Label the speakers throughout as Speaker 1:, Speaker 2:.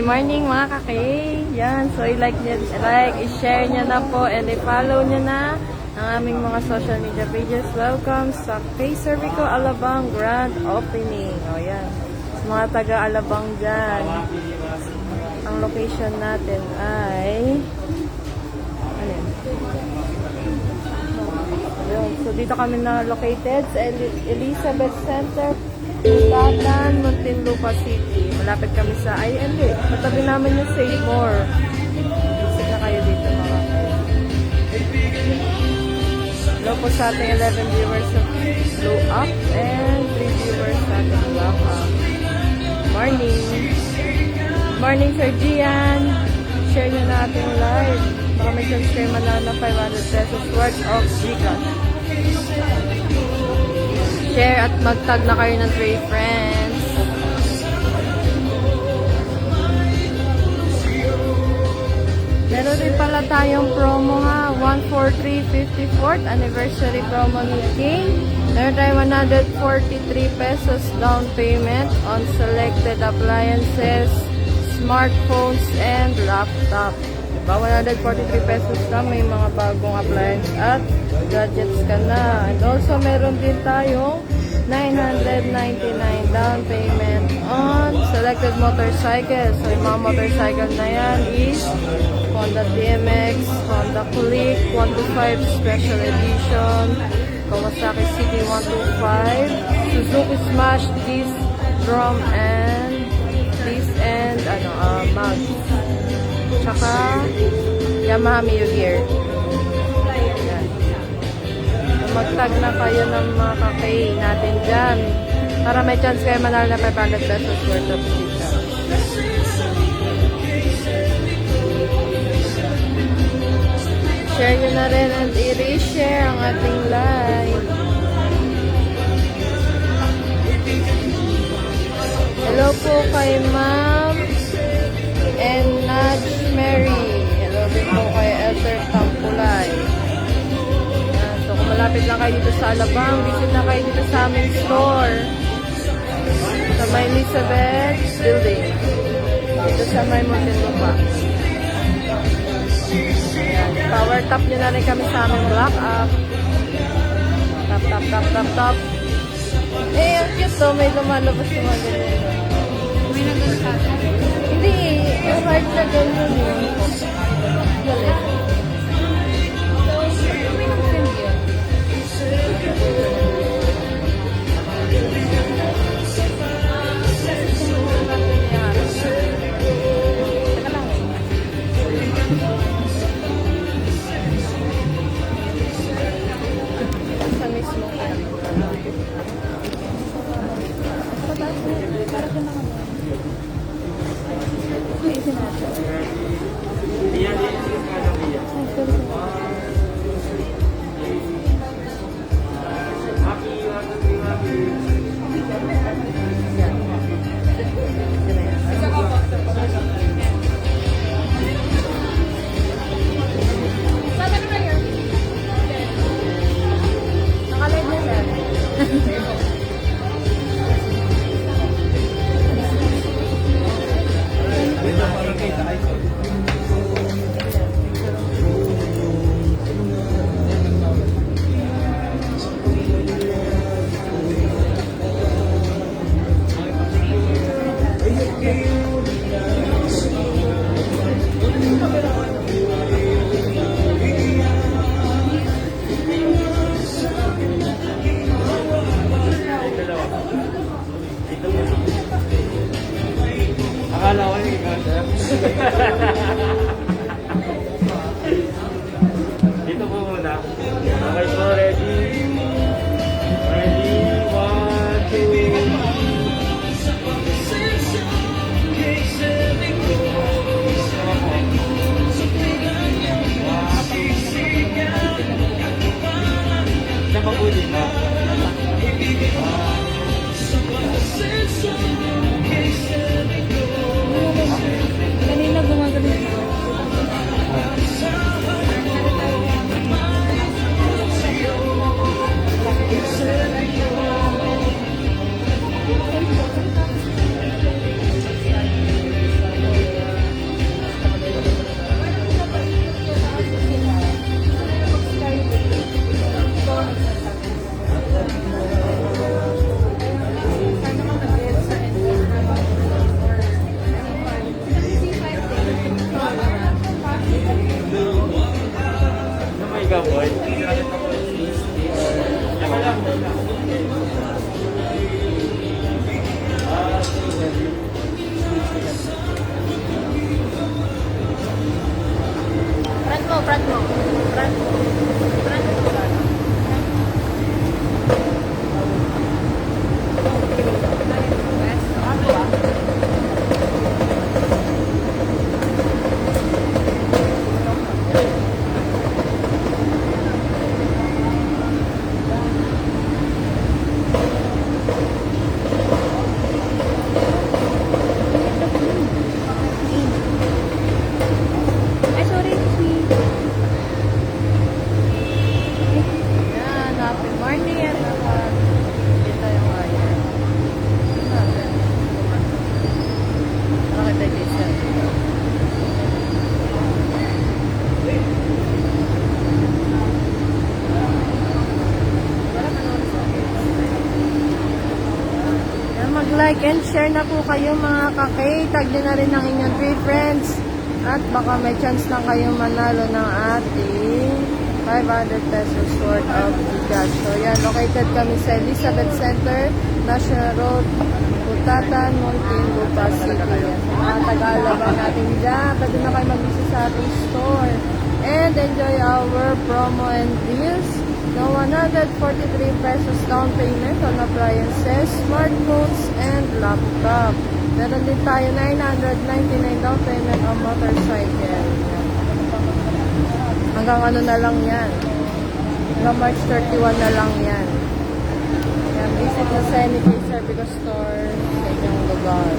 Speaker 1: morning mga kaki. Yan, so i-share nyo na po and i-follow nyo na ang aming mga social media pages. Welcome sa Kay Cervico Alabang Grand Opening. O yan, sa mga taga-Alabang dyan. Ang location natin ay ano yan? So dito kami na located sa Elizabeth Center, Tatan, Muntinlupa City. Malapit kami sa IND. Matabi namin yung Save More. Visit na kayo dito mga kayo. Hello po sa ating 11 viewers sa Blue Up and 3 viewers sa ating Black Up. Morning! Morning Sir Gian! Share nyo na ating live. Baka may subscribe manalo na 500 pesos worth of Gcash. Share at mag-tag na kayo ng 3 friends. Meron rin pala tayong promo ha. 143 54th anniversary promo ni King. Meron tayong 143 pesos down payment on selected appliances, smartphones, and laptop. Diba? 143 pesos ka, may mga bagong appliance at gadgets ka na. And also, meron din tayong 999 down payment on selected motorcycles. So, yung mga motorcycle na yan is Honda TMX, Honda Click 125 Special Edition, Kawasaki City 125, Suzuki Smash Disc Drum and Mag. Tsaka Yamaha Mio Gear. Yan. Mag-tag na kayo ng mga kakay natin dyan para may chance kayo manalo na 500 pesos worth of pizza. Share nyo na rin and i-reshare ang ating live. Hello po kay Ma'am and Naj Mary. Hello din po kay Elder Tampulay. So kung malapit lang kayo dito sa Alabang, visit na kayo dito sa aming store. Sa may Elizabeth Building. Dito sa may Muntinlupa. Power tap nyo na rin kami sa aming Black Up. Tap, tap, tap, tap, tap. Eh, ang cute to. May lumalabas yung mga ganyan. May nagkakata? Hindi. Yung heart na ganyan yun. Galit. May nag-send yun. Teka lang. Sa mismo kaya. Para ka naman. Isin natin.
Speaker 2: ka, boy.
Speaker 1: Front mo, front mo. Front mo. Front mo. Ay, sorry, sweet. Yan, happy morning at dito yung wire. Bakit tayo dito? Yan, mag-like and share na po kayo mga kakay. Tag nyo na rin ang inyong 3 friends. At baka may chance na kayong manalo ng ating 500 pesos worth of cash. So yan, located kami sa Elizabeth Center, National Road, Putatan, Muntinlupa, City. Yan. Sa mga Tagalabang natin dyan, pwede na kayo mag-visit sa ating store. And enjoy our promo and deals. No 143 pesos down payment on appliances, smartphones, and laptop. Meron din tayo 999 down payment on motorcycle. Hanggang ano na lang yan. Hanggang March 31 na lang yan. Yan, visit na sa Anything Service Store sa inyong lugar.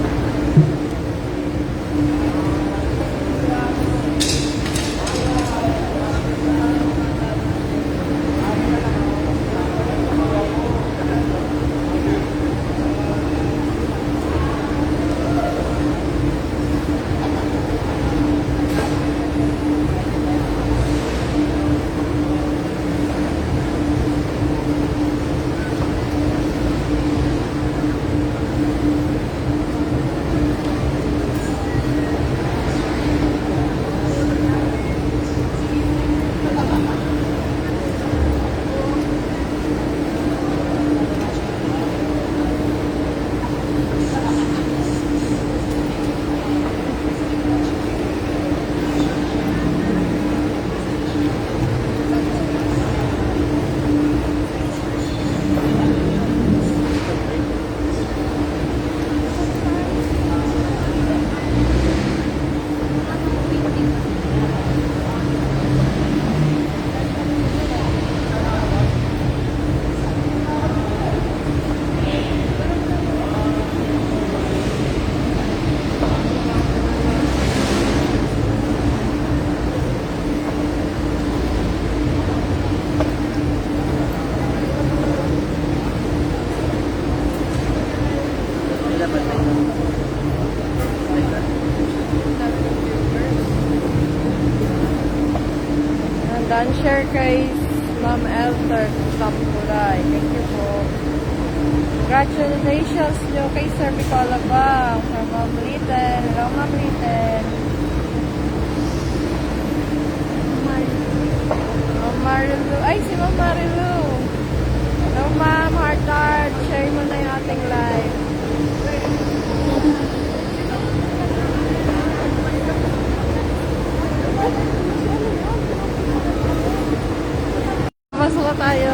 Speaker 1: Dan share kay Ma'am Elter sa Kulay. Thank you po. Congratulations nyo kay Sir Bicola Bang from Ma'am Litten. Hello, Ma'am Litten. Ma'am Marilu. Ay, si Ma'am Marilu. Hello, Ma'am. Heart heart. Share mo na yung ating live. Pasok na tayo.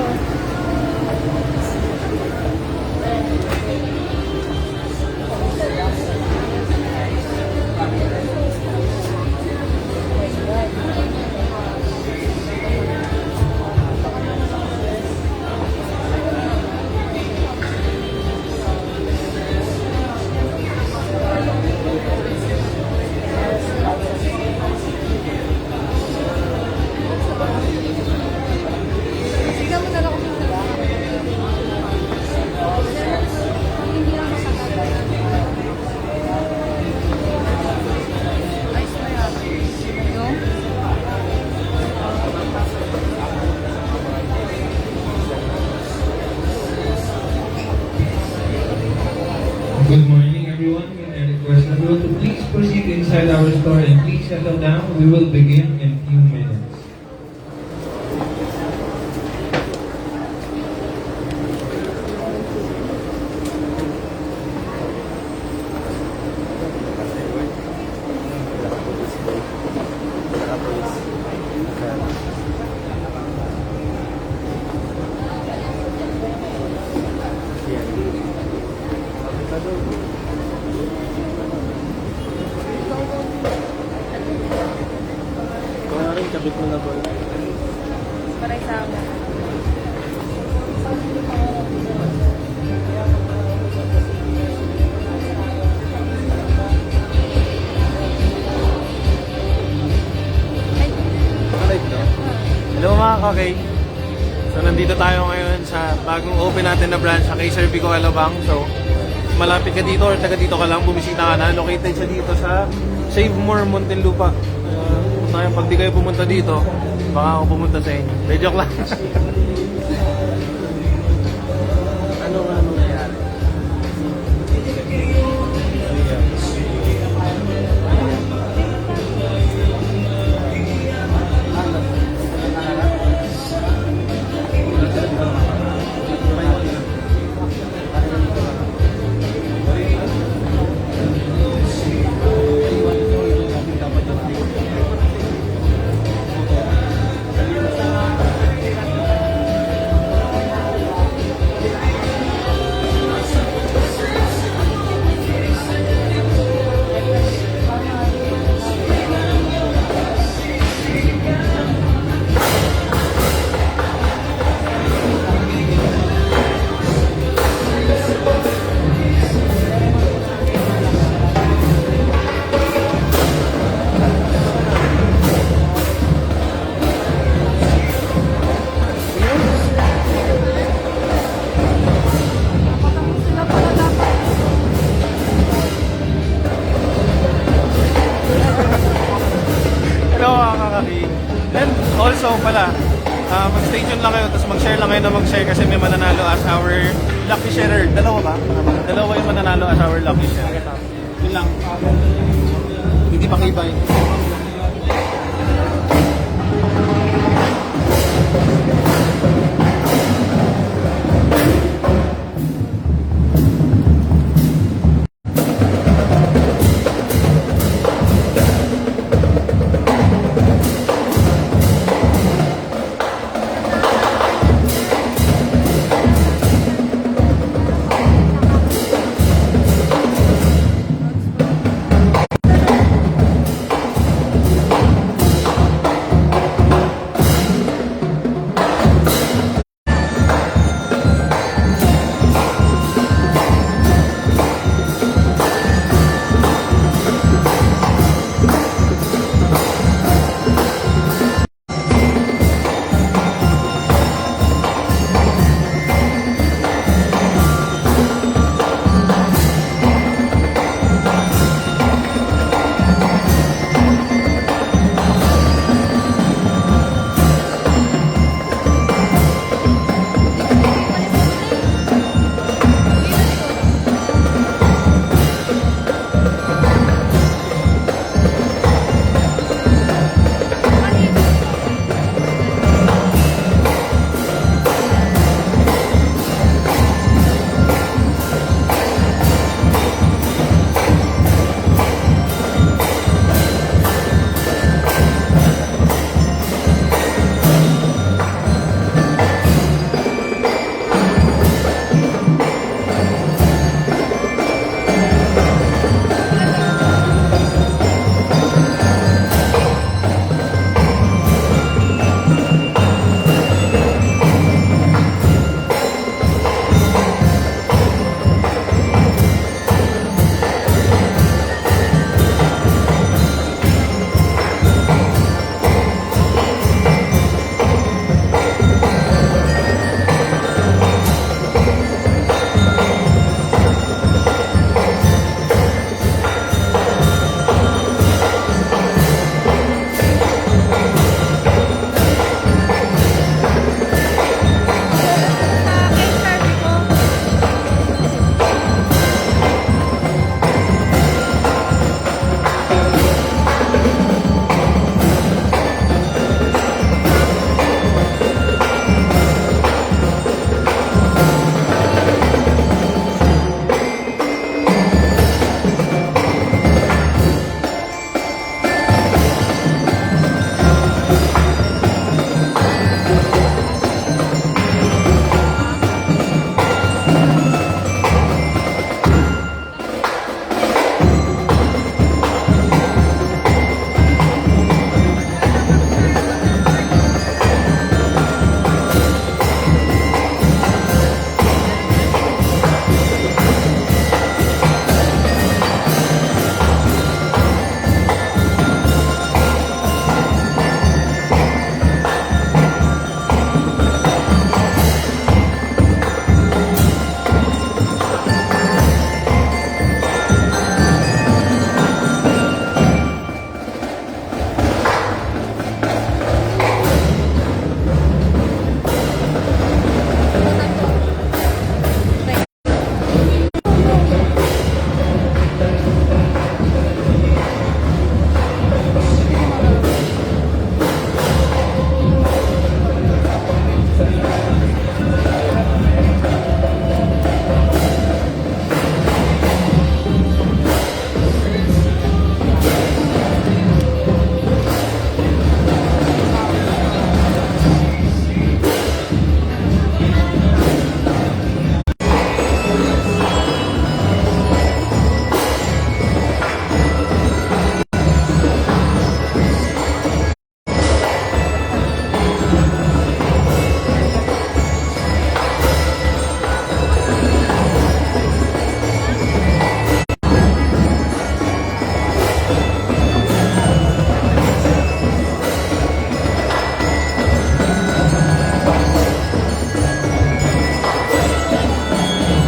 Speaker 3: Good morning, everyone. May I request everyone to please proceed inside our store and please settle down. We will begin in a few minutes.
Speaker 1: try sa akin. Ay,
Speaker 2: Hello mga kakay. So nandito tayo ngayon sa bagong open natin na branch sa kay Sir Vico Alabang. So malapit ka dito or taga dito ka lang, bumisita ka na. Located siya dito sa Save More Muntinlupa. Pag di kayo pumunta dito, baka ako pumunta sa inyo. De joke lang. ano nangyari?
Speaker 1: sila pala dapat.
Speaker 2: Hello mga kakaki. And also pala, mag-stay tuned lang kayo, tapos mag-share lang kayo na mag-share kasi may mananalo as our lucky sharer. Dalawa ba? Dalawa yung mananalo as our lucky sharer. Yun lang. Hindi pa kibay.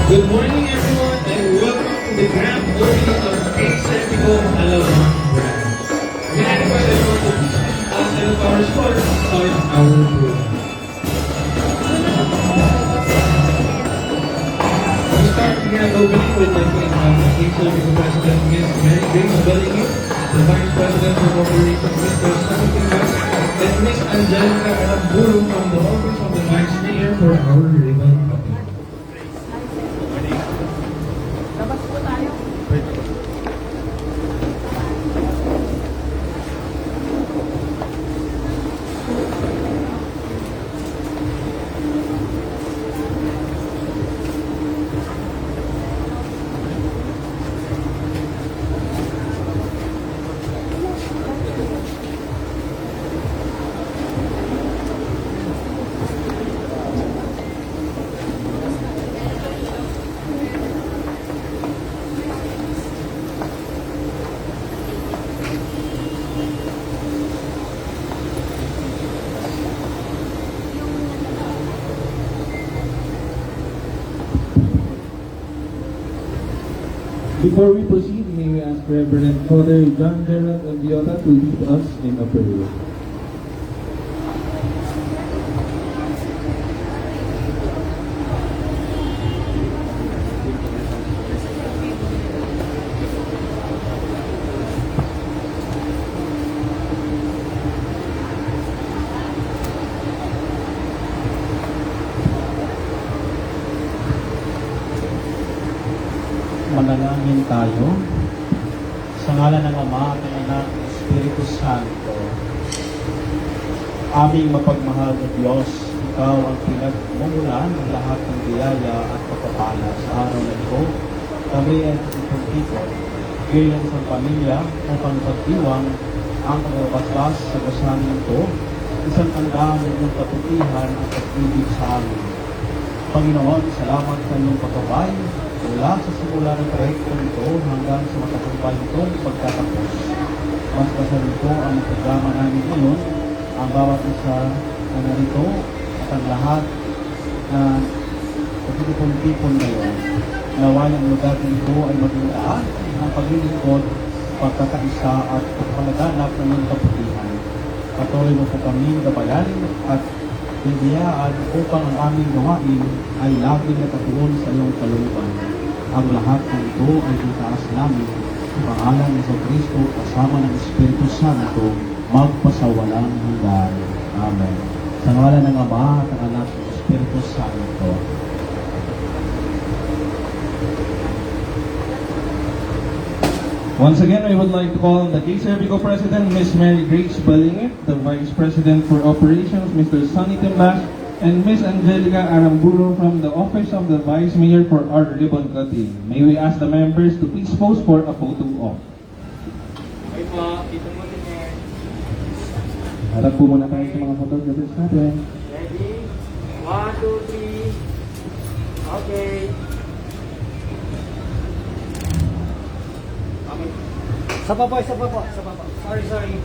Speaker 3: Good morning, everyone, and welcome to the grand opening of Case Serpico Alabang branch. We had quite a lot of outside of our store to start our program. We start the grand opening with the Case Serpico President, Ms. Mary Grace Bellingham, the Vice President of Operations, Mr. Sanity Mas, and Ms. Angelica Aramburu from the Office of the Vice Mayor for our ribbon cutting. Before we proceed, may we ask Reverend Father John Gerald Albiota to lead us in a prayer.
Speaker 4: Manalangin tayo. Sa ngalan ng Ama at ng Anak at ng Espiritu Santo. Aming mapagmahal na Diyos, Ikaw ang pinagmumulan ng lahat ng biyaya at pagpapala sa araw na ito. Kami ay itong people, bilang isang pamilya upang pagdiwang ang pagbabasbas sa basahin ito, isang tanda ng iyong kaputihan at pag-ibig sa amin. Panginoon, salamat sa iyong pagkabay mula sa simula ng proyekto nito hanggang sa matagumpay nitong pagtatapos. Mas basal nito ang programa namin ngayon, ang bawat isa na narito at ang lahat na pagtitipon-tipon ngayon. Naway ang lugar nito ay maging daan ng paglilingkod, pagkakaisa at pagpalaganap ng iyong kaputihan. Patuloy mo po kami gabayan at bigyan upang ang aming gawain ay laging nakatuon sa iyong kalooban. Ang lahat ng ito ay itaas namin sa pangalan ni Kristo kasama ng Espiritu Santo magpasawalang hanggan. Amen. Sa ngalan ng Ama at ng Anak at ng Espiritu Santo.
Speaker 3: Once again, I would like to call on the Case Serpico President, Ms. Mary Grace Bellingham, the Vice President for Operations, Mr. Sonny Timbas, and Ms. Angelica Aramburu from the Office of the Vice Mayor for our ribbon cutting. May we ask the members to please pose for a photo op. Harap po muna tayo sa mga photographers natin.
Speaker 5: Ready? 1, 2, 3. Okay. Isa pa po. Sorry.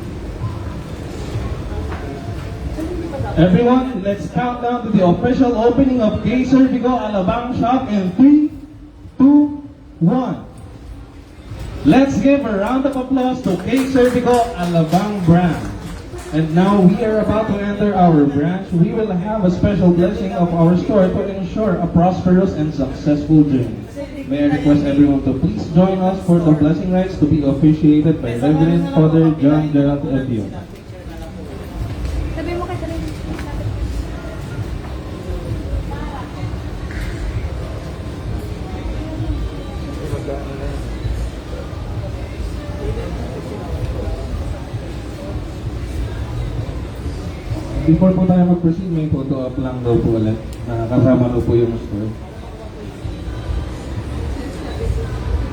Speaker 3: Everyone, let's count down to the official opening of Case Serpico Alabang Shop in 3, 2, 1. Let's give a round of applause to Case Serpico Alabang branch. And now we are about to enter our branch. We will have a special blessing of our store to ensure a prosperous and successful journey. May I request everyone to please join us for the blessing rites to be officiated by Reverend Father John Gerald Albiota.
Speaker 1: Sabi mo kay sarili.
Speaker 3: Before po tayo mag-proceed, may photo up lang daw po ulit. Kasama daw po yung store.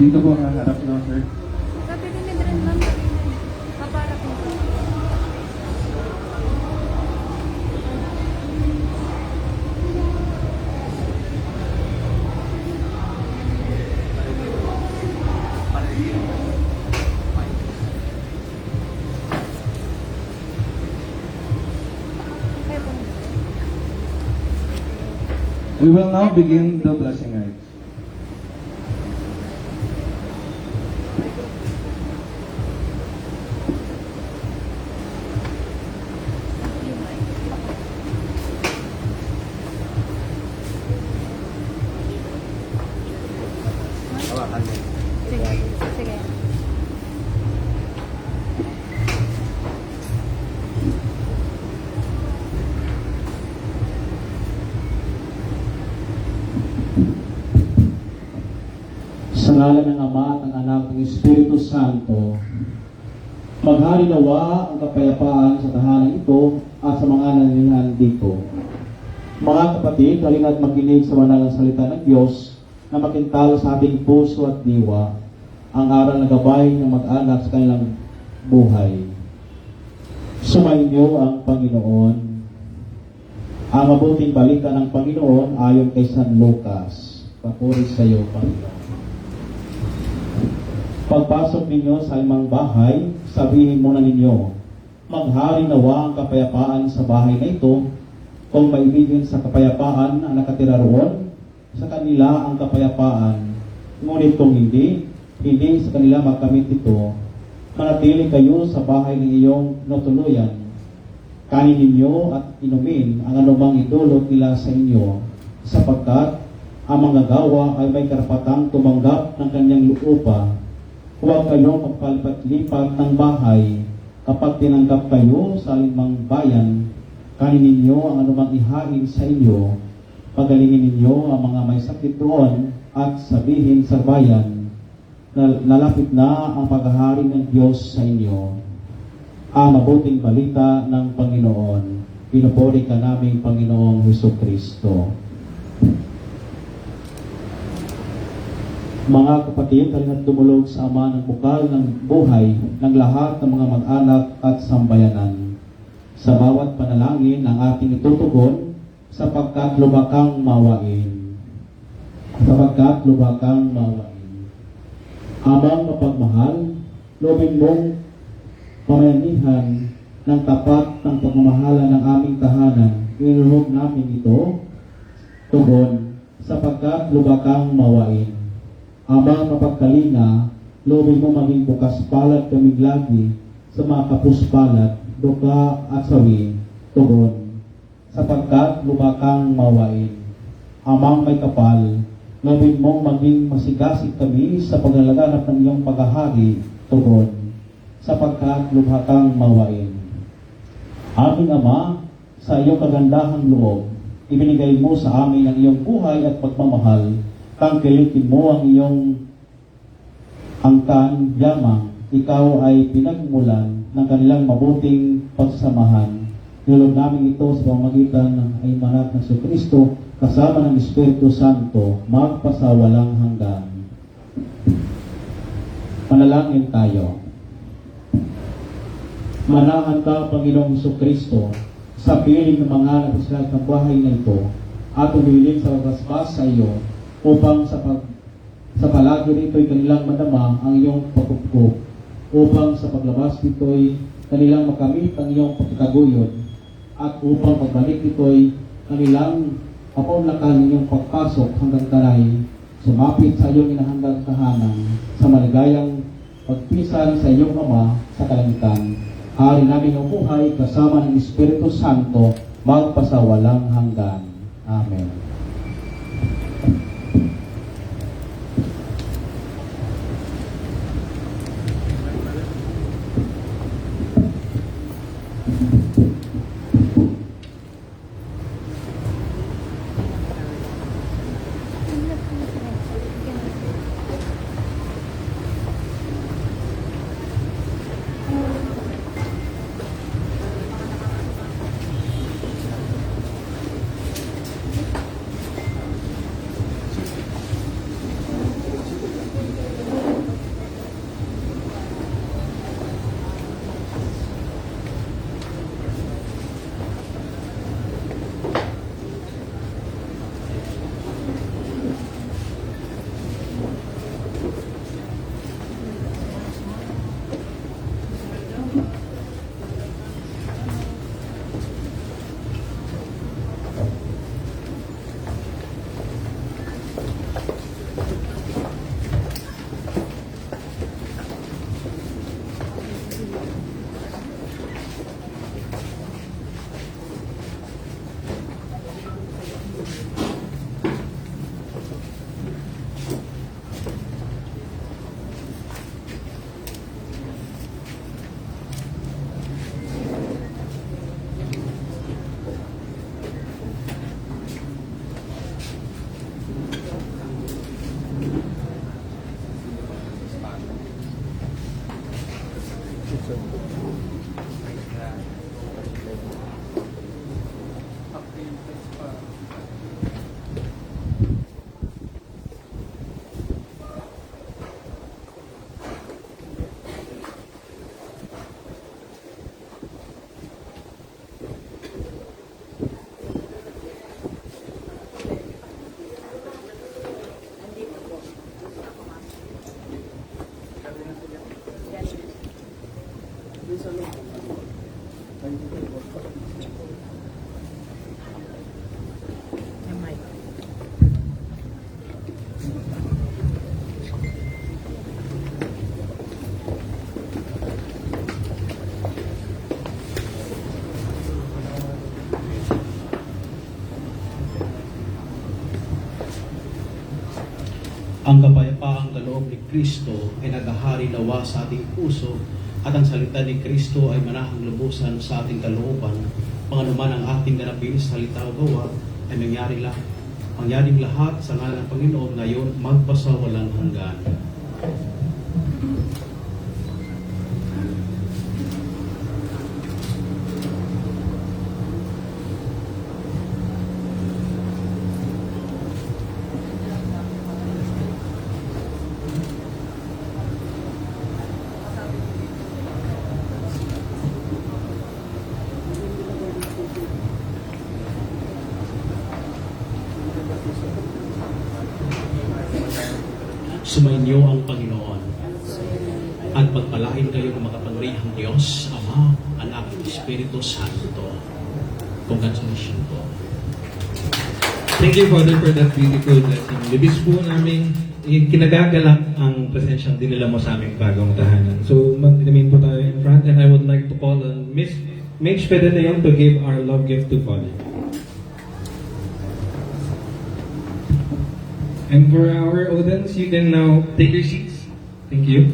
Speaker 3: Dito po harap na, sir.
Speaker 1: Sabi din ni Dren lang. Paparak mo.
Speaker 3: We will now begin the blessing rites.
Speaker 4: ngalan ng Ama at ng Anak at ng Espiritu Santo, maghari nawa ang kapayapaan sa tahanan ito at sa mga naninihan dito. Mga kapatid, halina't makinig sa banal na salita ng Diyos na makintalo sa ating puso at diwa ang aral na gabay ng mag-anak sa kanilang buhay. Sumainyo ang Panginoon. Ang mabuting balita ng Panginoon ayon kay San Lucas. Papuri sa iyo, Panginoon. Pagpasok ninyo sa imang bahay, sabihin muna ninyo, maghari nawa ang kapayapaan sa bahay na ito. Kung maibigin sa kapayapaan ang nakatira roon, sa kanila ang kapayapaan. Ngunit kung hindi sa kanila makamit ito, manatili kayo sa bahay ng iyong natuluyan. Kanin ninyo at inumin ang anumang idulot nila sa inyo, sapagkat ang mga gawa ay may karapatang tumanggap ng kanyang lupa. Huwag kayong magpalipat-lipat ng bahay kapag tinanggap kayo sa alinmang bayan. Kanin ninyo ang anumang ihain sa inyo. Pagalingin ninyo ang mga may sakit roon at sabihin sa bayan na nalapit na ang paghahari ng Diyos sa inyo. Ang mabuting balita ng Panginoon. Pinupuri ka namin, Panginoong Hesukristo. Mga kapatid, halina't tumulog sa Ama ng bukal ng buhay ng lahat ng mga mag-anak at sambayanan. Sa bawat panalangin ang ating itutugon sapagkat lubakang mawain. Sapagkat lubakang mawain. Amang mapagmahal, loobin mong pamayanihan ng tapat ng pagmamahala ng aming tahanan. Inuhog namin ito, tugon, sapagkat lubakang mawain. Amang mapagkalinga, loobin mo maging bukas palad kaming lagi sa mga kapuspalad, duka at sawi, tugon, sapagkat lubakang mawain. Amang may kapal, loobin mong maging masigasig kami sa paglalaganap ng iyong paghahari, tugon, sapagkat lubakang mawain. Aming Ama, sa iyong kagandahang loob, ibinigay mo sa amin ang iyong buhay at pagmamahal, tangkilikin mo ang iyong angkan, yamang, ikaw ay pinagmulan ng kanilang mabuting pagsamahan. Nilog namin ito sa pamamagitan ng Aymanak ng Kristo kasama ng Espiritu Santo magpasawalang hanggan. Manalangin tayo. Manahan ka, Panginoong Kristo, sa piling ng mga nagsilag ng bahay na ito at umiling sa pagbasbas sa iyo upang sa palagi nito'y kanilang madama ang iyong pagkupkup, upang sa paglabas nito'y kanilang makamit ang iyong pagkaguyod, at upang pagbalik nito'y kanilang mapaunlakan iyong pagpasok hanggang taray, sumapit sa iyong inahandang tahanan, sa maligayang pagpisan sa iyong Ama sa kalangitan. Hari namin ang buhay kasama ng Espiritu Santo magpasawalang hanggan. Amen. Ang kapayapaang kaloob ni Kristo ay naghahari nawa sa ating puso at ang salita ni Kristo ay manahang lubusan sa ating kalooban. Mga naman ang ating ganapin sa salita o gawa ay mangyaring lahat sa ngalan ng Panginoon ngayon magpasawalang hanggan. Sumainyo ang Panginoon at pagpalain kayo ng makapangyarihang Diyos, Ama, Anak, at Espiritu Santo. Congratulations po.
Speaker 6: Thank you, Father, for that beautiful blessing. Libis po namin kinagagalak ang presensyang dinala mo sa aming bagong tahanan. So, mag-remain po tayo in front and I would like to call on Miss Mitch Pedaleon to give our love gift to Father. And for our audience, you can now take your seats. Thank you.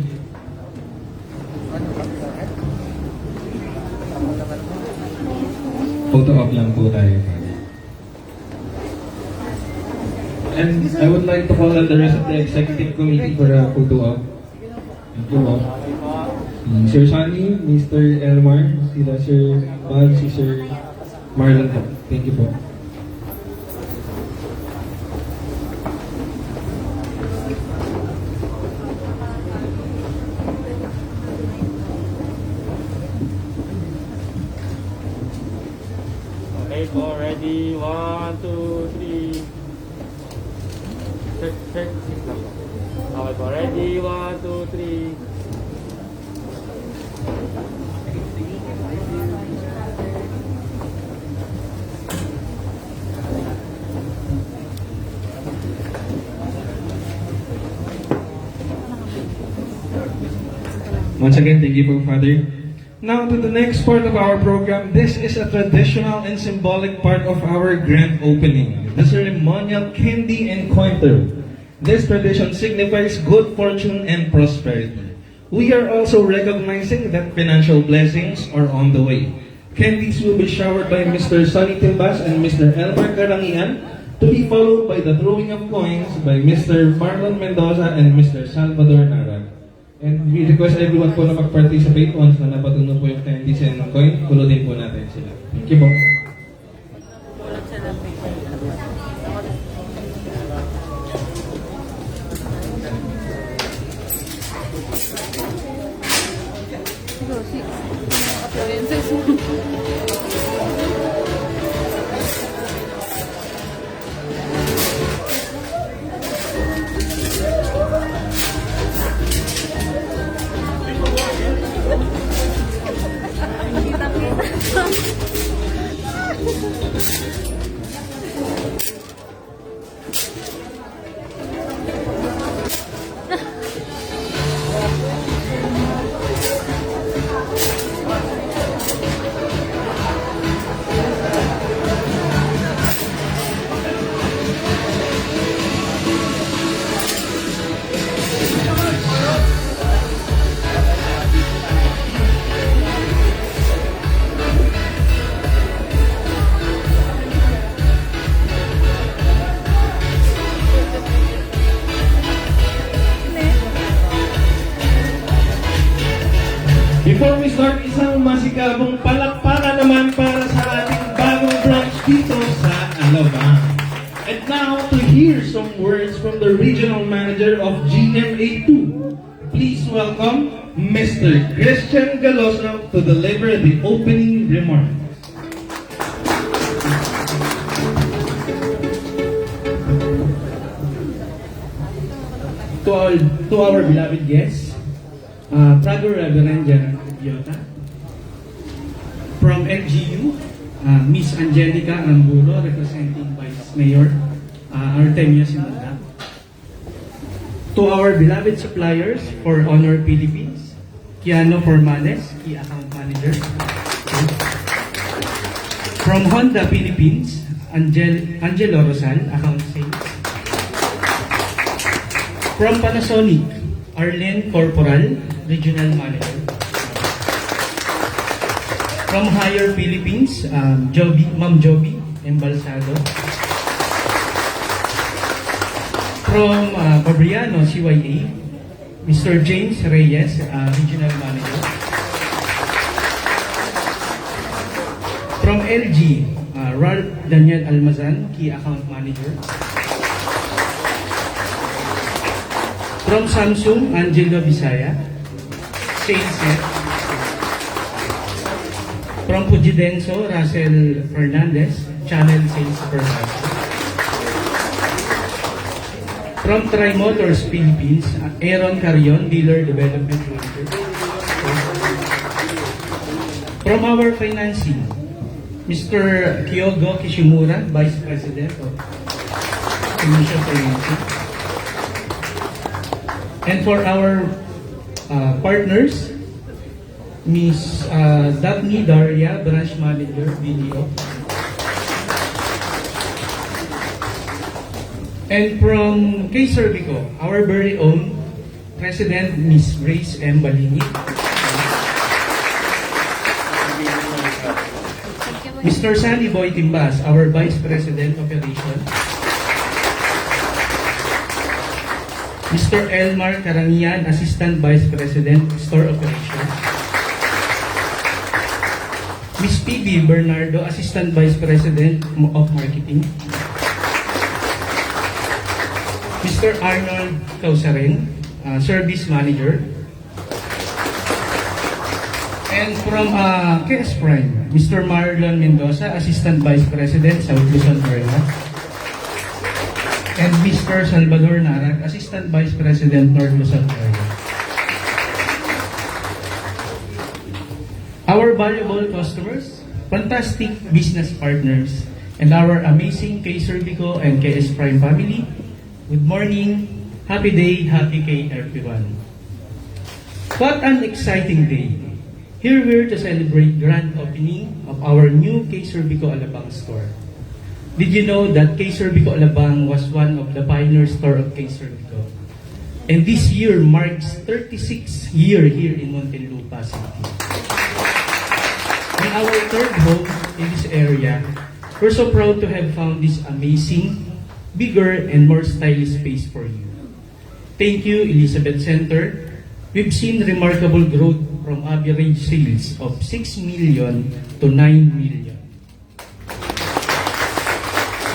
Speaker 6: Photo op lang po tayo. And I would like to call on the rest of the executive committee for a photo op. Thank you all. Sir Sunny, Mr. Elmar, sila Sir Bal, si Sir Marlon po. Thank you po.
Speaker 5: Okay po, ready? 1, 2, 3. Check. Okay po, ready? 1, 2, 3.
Speaker 6: Once again, thank you po, Father. Now to the next part of our program. This is a traditional and symbolic part of our grand opening, the ceremonial candy and coin throw. This tradition signifies good fortune and prosperity. We are also recognizing that financial blessings are on the way. Candies will be showered by Mr. Sonny Tilbas and Mr. Elmar Carangian, to be followed by the throwing of coins by Mr. Marlon Mendoza and Mr. Salvador Narag. And we request everyone po na mag-participate once na napatuno po yung candies and coin, pulutin po natin sila. Thank you po. Before we start, isang masikabong palakpakan naman para sa ating bagong branch dito sa Alabang. And now, to hear some words from the Regional Manager of GMA2, please welcome Mr. Christian Galosa to deliver the opening remarks.
Speaker 7: To our beloved guests, Prago Reverend Yota, from LGU, Miss Angelica Aramburo, representing Vice Mayor Artemio Sinunda. To our beloved suppliers for Honor Philippines, Kiano Formales, Key Account Manager. From Honda Philippines, Angelo Rosal, Account Sales. From Panasonic, Arlen Corporal, Regional Manager. From Higher Philippines, Ma'am Joby Embalsado. From Fabriano, CYA, Mr. James Reyes, Regional Manager. From LG, Ralph Daniel Almazan, Key Account Manager. From Samsung, Angelo Bisaya, Sales Head. From Pujidenso, Russell Fernandez, Channel Sales Supervisor. From Trimotors Philippines, Aaron Carion, Dealer Development Manager. From our financing, Mr. Kyogo Kishimura, Vice President of Commercial Financing. And for our partners, Ms. Daphne Daria, Branch Manager, BDO. And from K-Servico, our very own President, Ms. Grace M. Balini. Mr. Sandy Boy Timbas, our Vice President, Operations. Mr. Elmar Karangian, Assistant Vice President, Store Operations. Ms. P.B. Bernardo, Assistant Vice President of Marketing. Mr. Arnold Causaren, Service Manager. And from KS Prime, Mr. Marlon Mendoza, Assistant Vice President, South Luzon area. And Mr. Salvador Narak, Assistant Vice President, North Luzon area. Our valuable customers, fantastic business partners, and our amazing K-Servico and KS Prime family, good morning, happy day, happy K everyone. What an exciting day. Here we're to celebrate grand opening of our new K-Servico Alabang store. Did you know that K-Servico Alabang was one of the pioneer store of K-Servico? And this year marks 36 year here in Muntinlupa City. In our third home in this area, we're so proud to have found this amazing, bigger and more stylish space for you. Thank you, Elizabeth Center. We've seen remarkable growth from average sales of 6 million to 9 million.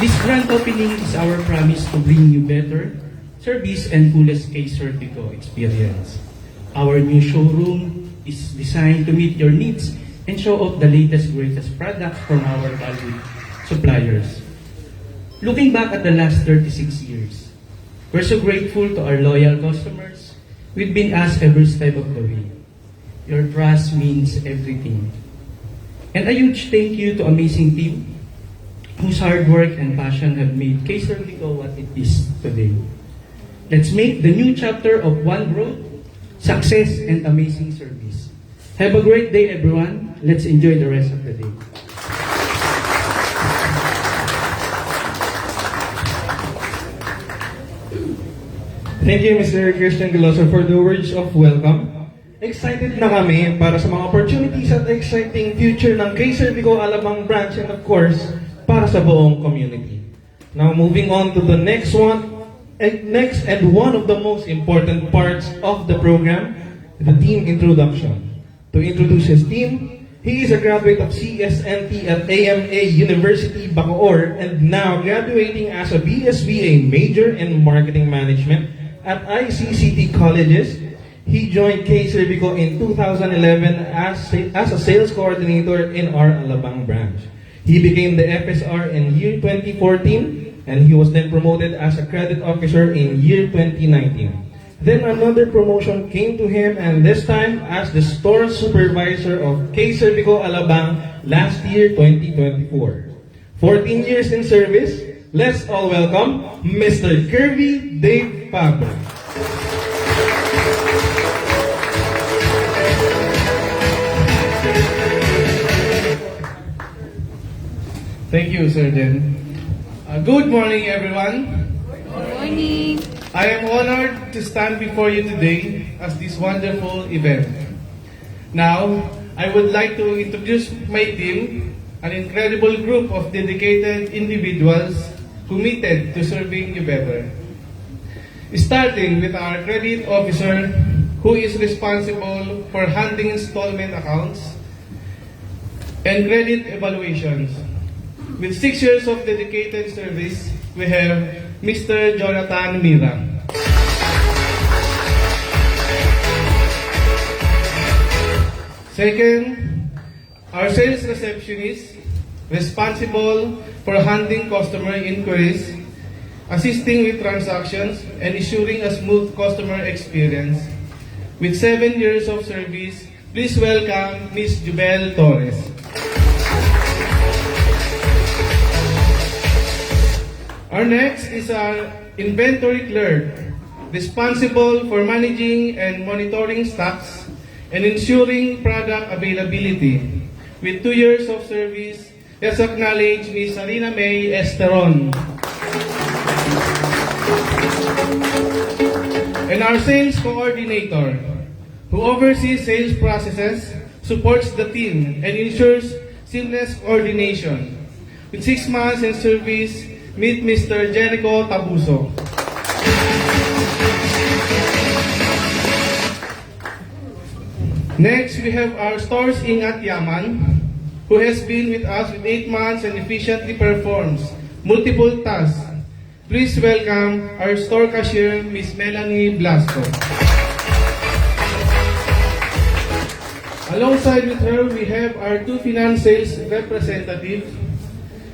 Speaker 7: This grand opening is our promise to bring you better service and coolest K-Servico experience. Our new showroom is designed to meet your needs and show off the latest, greatest products from our valued suppliers. Looking back at the last 36 years, we're so grateful to our loyal customers. We've been asked every step of the way. Your trust means everything. And a huge thank you to amazing team whose hard work and passion have made K-Servico what it is today. Let's make the new chapter of one growth, success, and amazing service. Have a great day, everyone. Let's enjoy the rest of the day.
Speaker 6: Thank you, Mr. Christian Galoso, for the words of welcome. Excited na kami para sa mga opportunities at exciting future ng K-Servico Alabang branch and of course, para sa buong community. Now, moving on to the next and one of the most important parts of the program, the team introduction. To introduce his team, he is a graduate of CSNT at AMA University, Bacoor, and now graduating as a BSBA major in Marketing Management at ICCT Colleges. He joined K-Servico in 2011 as a sales coordinator in our Alabang branch. He became the FSR in year 2014, and he was then promoted as a credit officer in year 2019. Then another promotion came to him, and this time as the store supervisor of K-Servico Alabang last year, 2024. 14 years in service, let's all welcome Mr. Kirby Dave Pablo.
Speaker 8: Thank you, Sir Den. Good morning, everyone.
Speaker 1: Morning.
Speaker 6: I am honored to stand before you today as this wonderful event. Now, I would like to introduce my team, an incredible group of dedicated individuals committed to serving you better. Starting with our credit officer, who is responsible for handling installment accounts and credit evaluations. With 6 years of dedicated service, we have Mr. Jonathan Mira. Second, our sales receptionist, responsible for handling customer inquiries, assisting with transactions, and ensuring a smooth customer experience. With 7 years of service, please welcome Ms. Jubel Torres. Our next is our inventory clerk, responsible for managing and monitoring stocks and ensuring product availability. With 2 years of service, let's acknowledge Ms. Sarina May Esteron. And our sales coordinator, who oversees sales processes, supports the team, and ensures seamless coordination. With 6 months in service, meet Mr. Jericho Tabuso. Next, we have our stores Ingat Yaman, who has been with us with 8 months and efficiently performs multiple tasks. Please welcome our store cashier, Ms. Melanie Blasco. Alongside with her, we have our 2 finance sales representatives,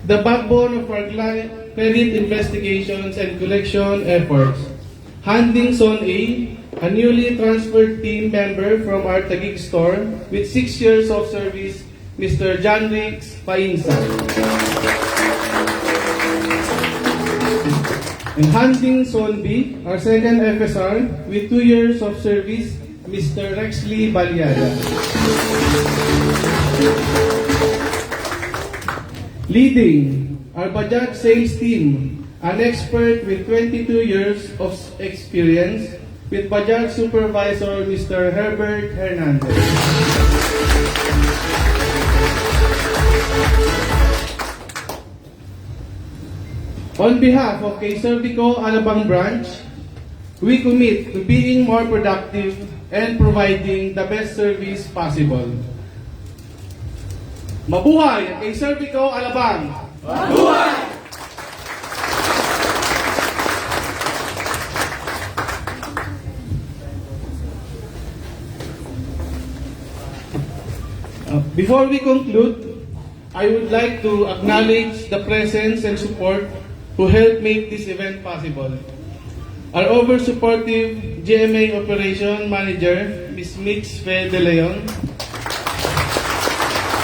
Speaker 6: the backbone of our credit investigations and collection efforts. Handling Zone A newly transferred team member from our Taguig store with 6 years of service, Mr. John Rix Painsa. In handling Zone B, our second FSR with 2 years of service, Mr. Rexley Baliada. Leading our Bajaj sales team, an expert with 22 years of experience, with Bajaj supervisor Mr. Herbert Hernandez. On behalf of Kay Servico Alabang Branch, we commit to being more productive and providing the best service possible. Mabuhay ang Kay Servico Alabang! Mabuhay! Before we conclude, I would like to acknowledge the presence and support who helped make this event possible. Our over-supportive GMA Operation Manager, Ms. Mix Fe De Leon,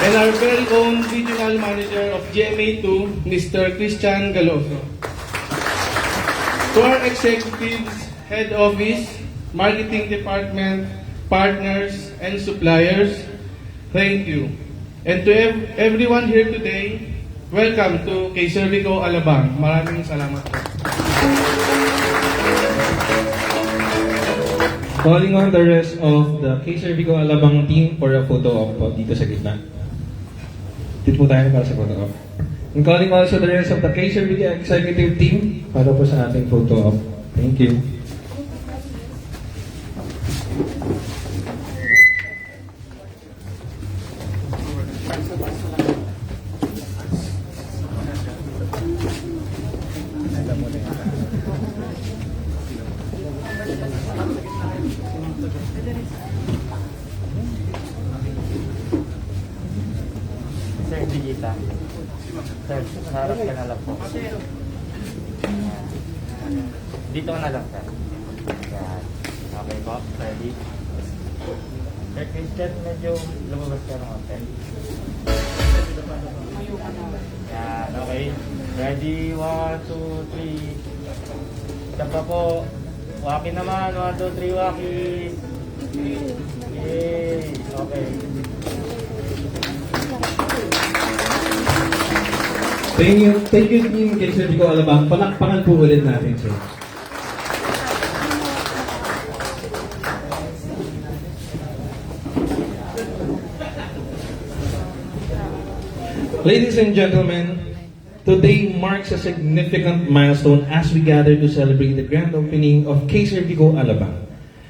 Speaker 6: and our very own Regional Manager of GMA2, Mr. Christian Galoso. To our executives, head office, marketing department, partners, and suppliers, thank you. And to everyone here today, welcome to Kay Servico Alabang. Maraming salamat po. Calling on the rest of the Kay Servico Alabang team for a photo op po dito sa gitna. Dito po tayo para sa photo op. And calling also the rest of the Kay Servico executive team para po sa ating photo op. Thank you.
Speaker 5: Sir, Digita. Sir, harap ka na lang po. Dito ka na lang, sir. Yan. Okay po, ready? Sir Christian, medyo lumabas ka ng konti. Yan, okay. Ready? 1, 2, 3. Isa pa po. Waki naman. 1, 2, 3, waki. Yay! Okay.
Speaker 6: Thank you team kay Sir Vico Alabang. Palakpakan po ulit natin, sir. Ladies and gentlemen, today marks a significant milestone as we gather to celebrate the grand opening of Sir Vico Alabang.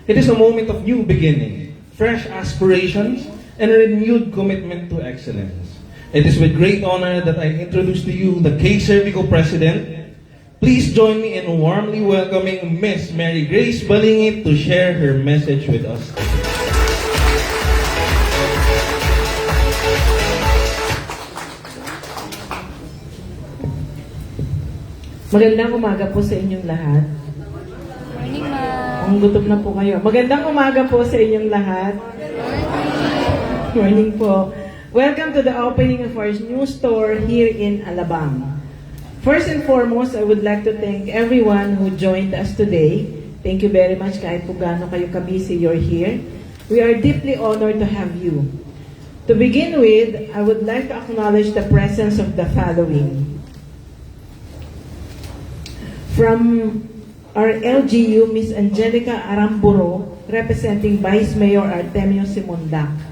Speaker 6: It is a moment of new beginning, fresh aspirations, and a renewed commitment to excellence. It is with great honor that I introduce to you the Sir Vico President. Please join me in warmly welcoming Miss Mary Grace Balingit to share her message with us.
Speaker 8: Magandang umaga po sa inyong lahat.
Speaker 1: Morning, ma'am.
Speaker 8: Ang gutom na po kayo. Magandang umaga po sa inyong lahat. Morning po. Welcome to the opening of our new store here in Alabang. First and foremost, I would like to thank everyone who joined us today. Thank you very much kahit po gaano kayo kabisi you're here. We are deeply honored to have you. To begin with, I would like to acknowledge the presence of the following. From our LGU, Ms. Angelica Aramburo, representing Vice Mayor Artemio Simondak.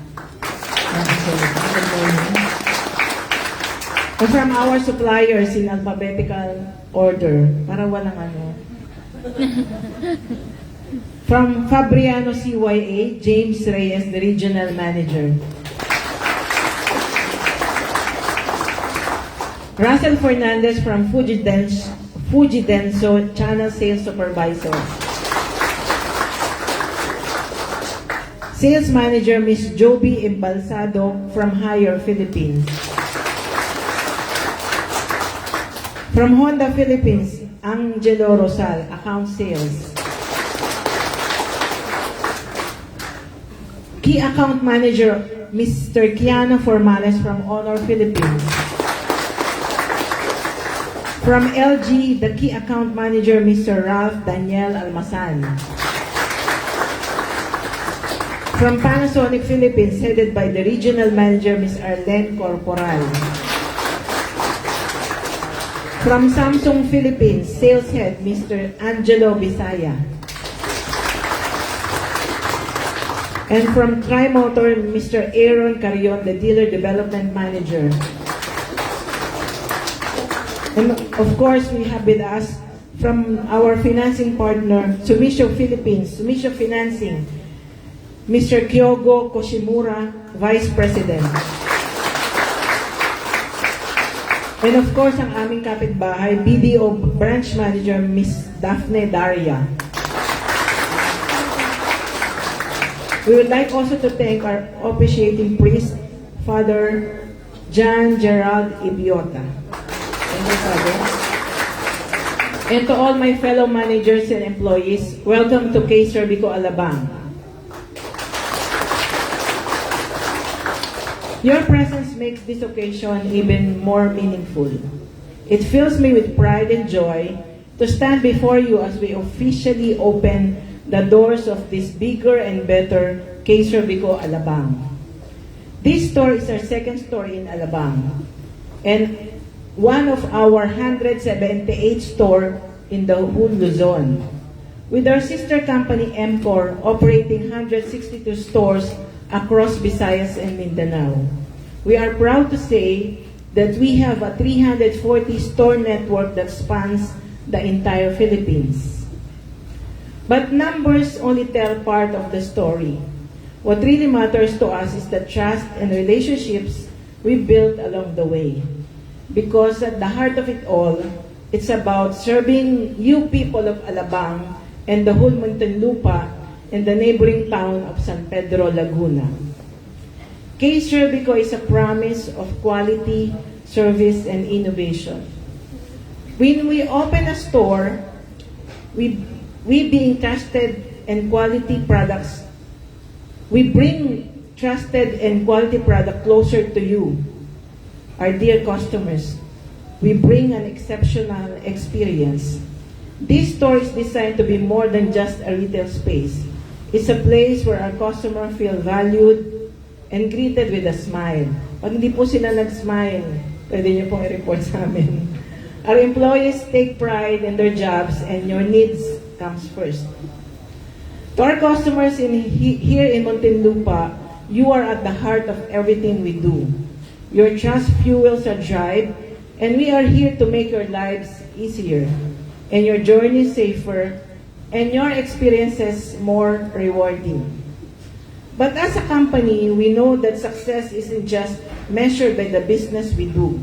Speaker 8: And from our suppliers in alphabetical order, para walang ano. From Fabriano CYA, James Reyes, the Regional Manager. Russell Fernandez from Fujidenso Channel Sales Supervisor. Sales Manager Ms. Joby Embalsado from Haier, Philippines. From Honda Philippines, Angelo Rosal, Account Sales. Key Account Manager Mr. Kiano Formales from Honor Philippines. From LG, the Key Account Manager, Mr. Ralph Daniel Almasan. From Panasonic Philippines, headed by the Regional Manager, Ms. Arlene Corporal. From Samsung Philippines, Sales Head, Mr. Angelo Bisaya. And from Trimotor, Mr. Aaron Carion, the Dealer Development Manager. And of course, we have with us from our financing partner, Sumisho Philippines, Sumisho Financing, Mr. Kyogo Koshimura, Vice President. And of course, ang aming kapitbahay, BDO Branch Manager, Ms. Daphne Daria. We would like also to thank our officiating priest, Father John Gerald Ibiota. Thank you, Father. And to all my fellow managers and employees, welcome to Sir Vico Alabang. Your presence makes this occasion even more meaningful. It fills me with pride and joy to stand before you as we officially open the doors of this bigger and better Sir Vico Alabang. This store is our second store in Alabang and one of our 178 store in the whole Luzon. With our sister company MCOR operating 162 stores across Visayas and Mindanao. We are proud to say that we have a 340 store network that spans the entire Philippines. But numbers only tell part of the story. What really matters to us is the trust and relationships we built along the way. Because at the heart of it all, it's about serving you people of Alabang and the whole Muntinlupa and the neighboring town of San Pedro, Laguna. Sir Vico is a promise of quality, service, and innovation. When we open a store, we being trusted and quality products, we bring trusted and quality product closer to you, our dear customers. We bring an exceptional experience. This store is designed to be more than just a retail space. It's a place where our customer feel valued and greeted with a smile. Pag hindi po sila nag-smile, pwede niyo pong i-report sa amin. Our employees take pride in their jobs and your needs comes first. To our customers here in Muntinlupa, you are at the heart of everything we do. Your trust fuels our drive, and we are here to make your lives easier, and your journey safer, and your experiences more rewarding. But as a company, we know that success isn't just measured by the business we do.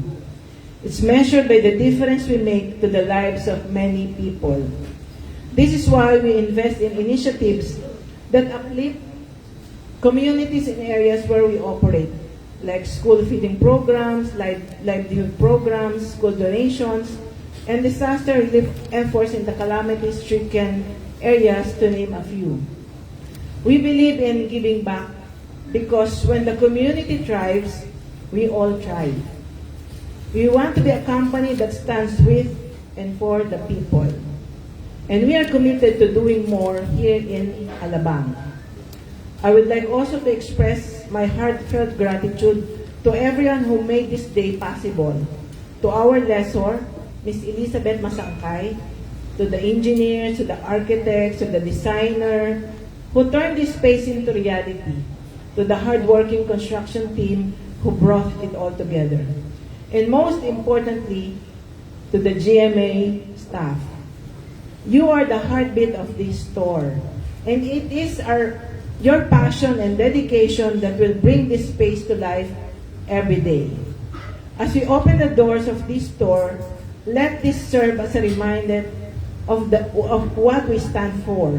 Speaker 8: It's measured by the difference we make to the lives of many people. This is why we invest in initiatives that uplift communities in areas where we operate, like school feeding programs, livelihood programs, school donations, and disaster relief efforts in the calamity-stricken areas, to name a few. We believe in giving back because when the community thrives, we all thrive. We want to be a company that stands with and for the people. And we are committed to doing more here in Alabang. I would like also to express my heartfelt gratitude to everyone who made this day possible. To our lessor, Ms. Elizabeth Masangkay, to the engineers, to the architects, to the designer, who turned this space into reality, to the hardworking construction team who brought it all together, and most importantly, to the GMA staff. You are the heartbeat of this store, and it is your passion and dedication that will bring this space to life every day. As we open the doors of this store, let this serve as a reminder of what we stand for: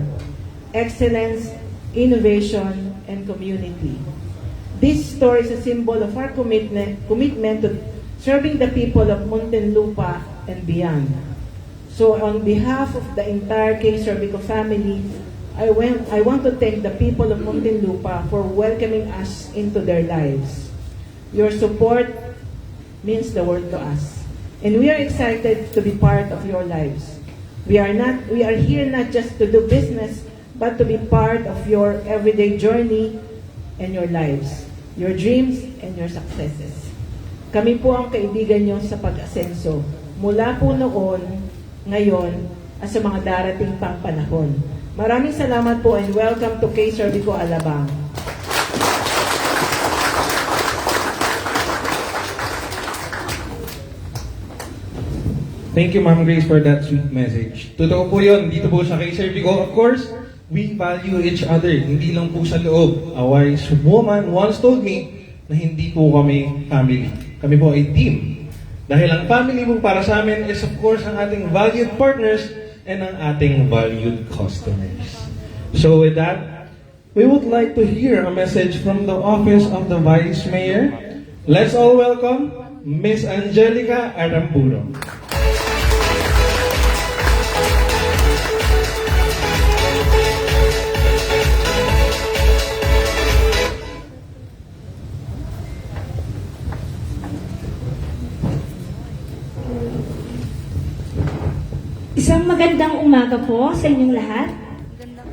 Speaker 8: excellence, innovation, and community. This store is a symbol of our commitment to serving the people of Muntinlupa and beyond. So on behalf of the entire K. Cervico family, I want to thank the people of Muntinlupa for welcoming us into their lives. Your support means the world to us, and we are excited to be part of your lives. We are here not just to do business, but to be part of your everyday journey and your lives, your dreams and your successes. Kami po ang kaibigan nyo sa pag-asenso, mula po noon, ngayon, at sa mga darating pang panahon. Maraming salamat po and welcome to K. Cervico Alabang.
Speaker 6: Thank you, Ma'am Grace, for that sweet message. Totoo po yun, dito po sa K. Cervico. Of course, we value each other. Hindi lang po sa loob. A wise woman once told me na hindi po kami family. Kami po ay team. Dahil ang family po para sa amin is of course ang ating valued partners and ang ating valued customers. So with that, we would like to hear a message from the Office of the Vice Mayor. Let's all welcome Miss Angelica Aramburo.
Speaker 9: Isang magandang umaga po sa inyong lahat.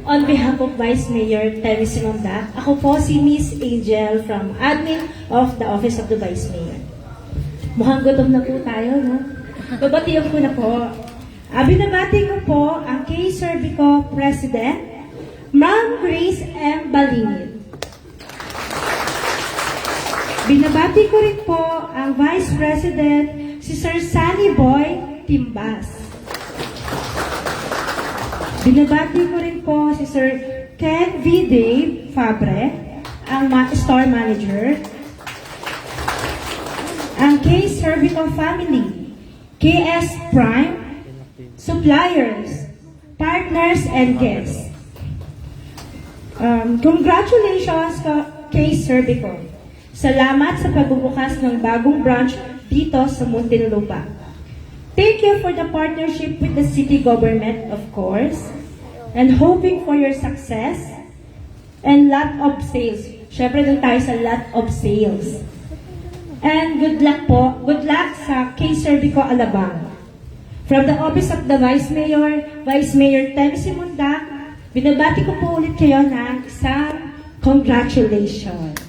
Speaker 9: On behalf of Vice Mayor Terry Simondak, ako po si Miss Angel from Admin of the Office of the Vice Mayor. Mukhang gutom na po tayo, no? Babatiyan ko na po. Binabati ko po ang K. Cervico President, Ma'am Grace M. Balingid. Binabati ko rin po ang Vice President, si Sir Sunny Boy Timbas. Binabati ko rin po si Sir Ken V. Dave Fabre, ang store manager, ang K. Cervico family, KS Prime, suppliers, partners, and guests. Congratulations K. Cervico. Salamat sa pagbubukas ng bagong branch dito sa Muntinlupa. Thank you for the partnership with the city government, of course, and hoping for your success and lot of sales. Syempre doon tayo sa lot of sales. And good luck po. Good luck sa K. Cervico Alabang. From the Office of the Vice Mayor Terry Simondak, binabati ko po ulit kayo ng isang congratulations.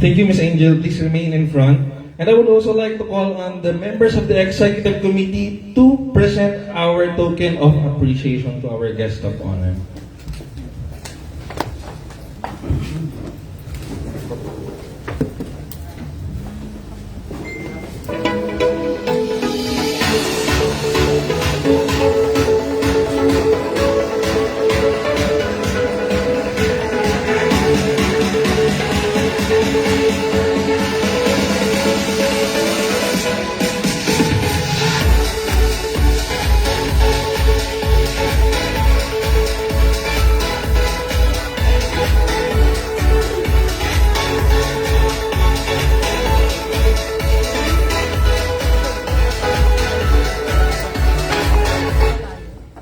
Speaker 6: Thank you, Ms. Angel. Please remain in front. And I would also like to call on the members of the executive committee to present our token of appreciation to our guest of honor.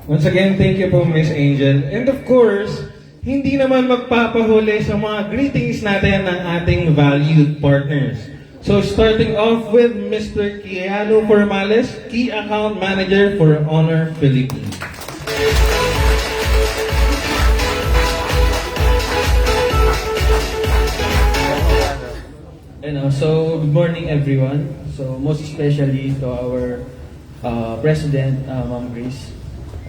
Speaker 6: Once again, thank you po, Miss Angel. And of course, hindi naman magpapahuli sa mga greetings natin ng ating valued partners. So starting off with Mr. Kiano Formales, Key Account Manager for Honor Philippines.
Speaker 10: So good morning everyone. So most especially to our President, Ma'am Grace,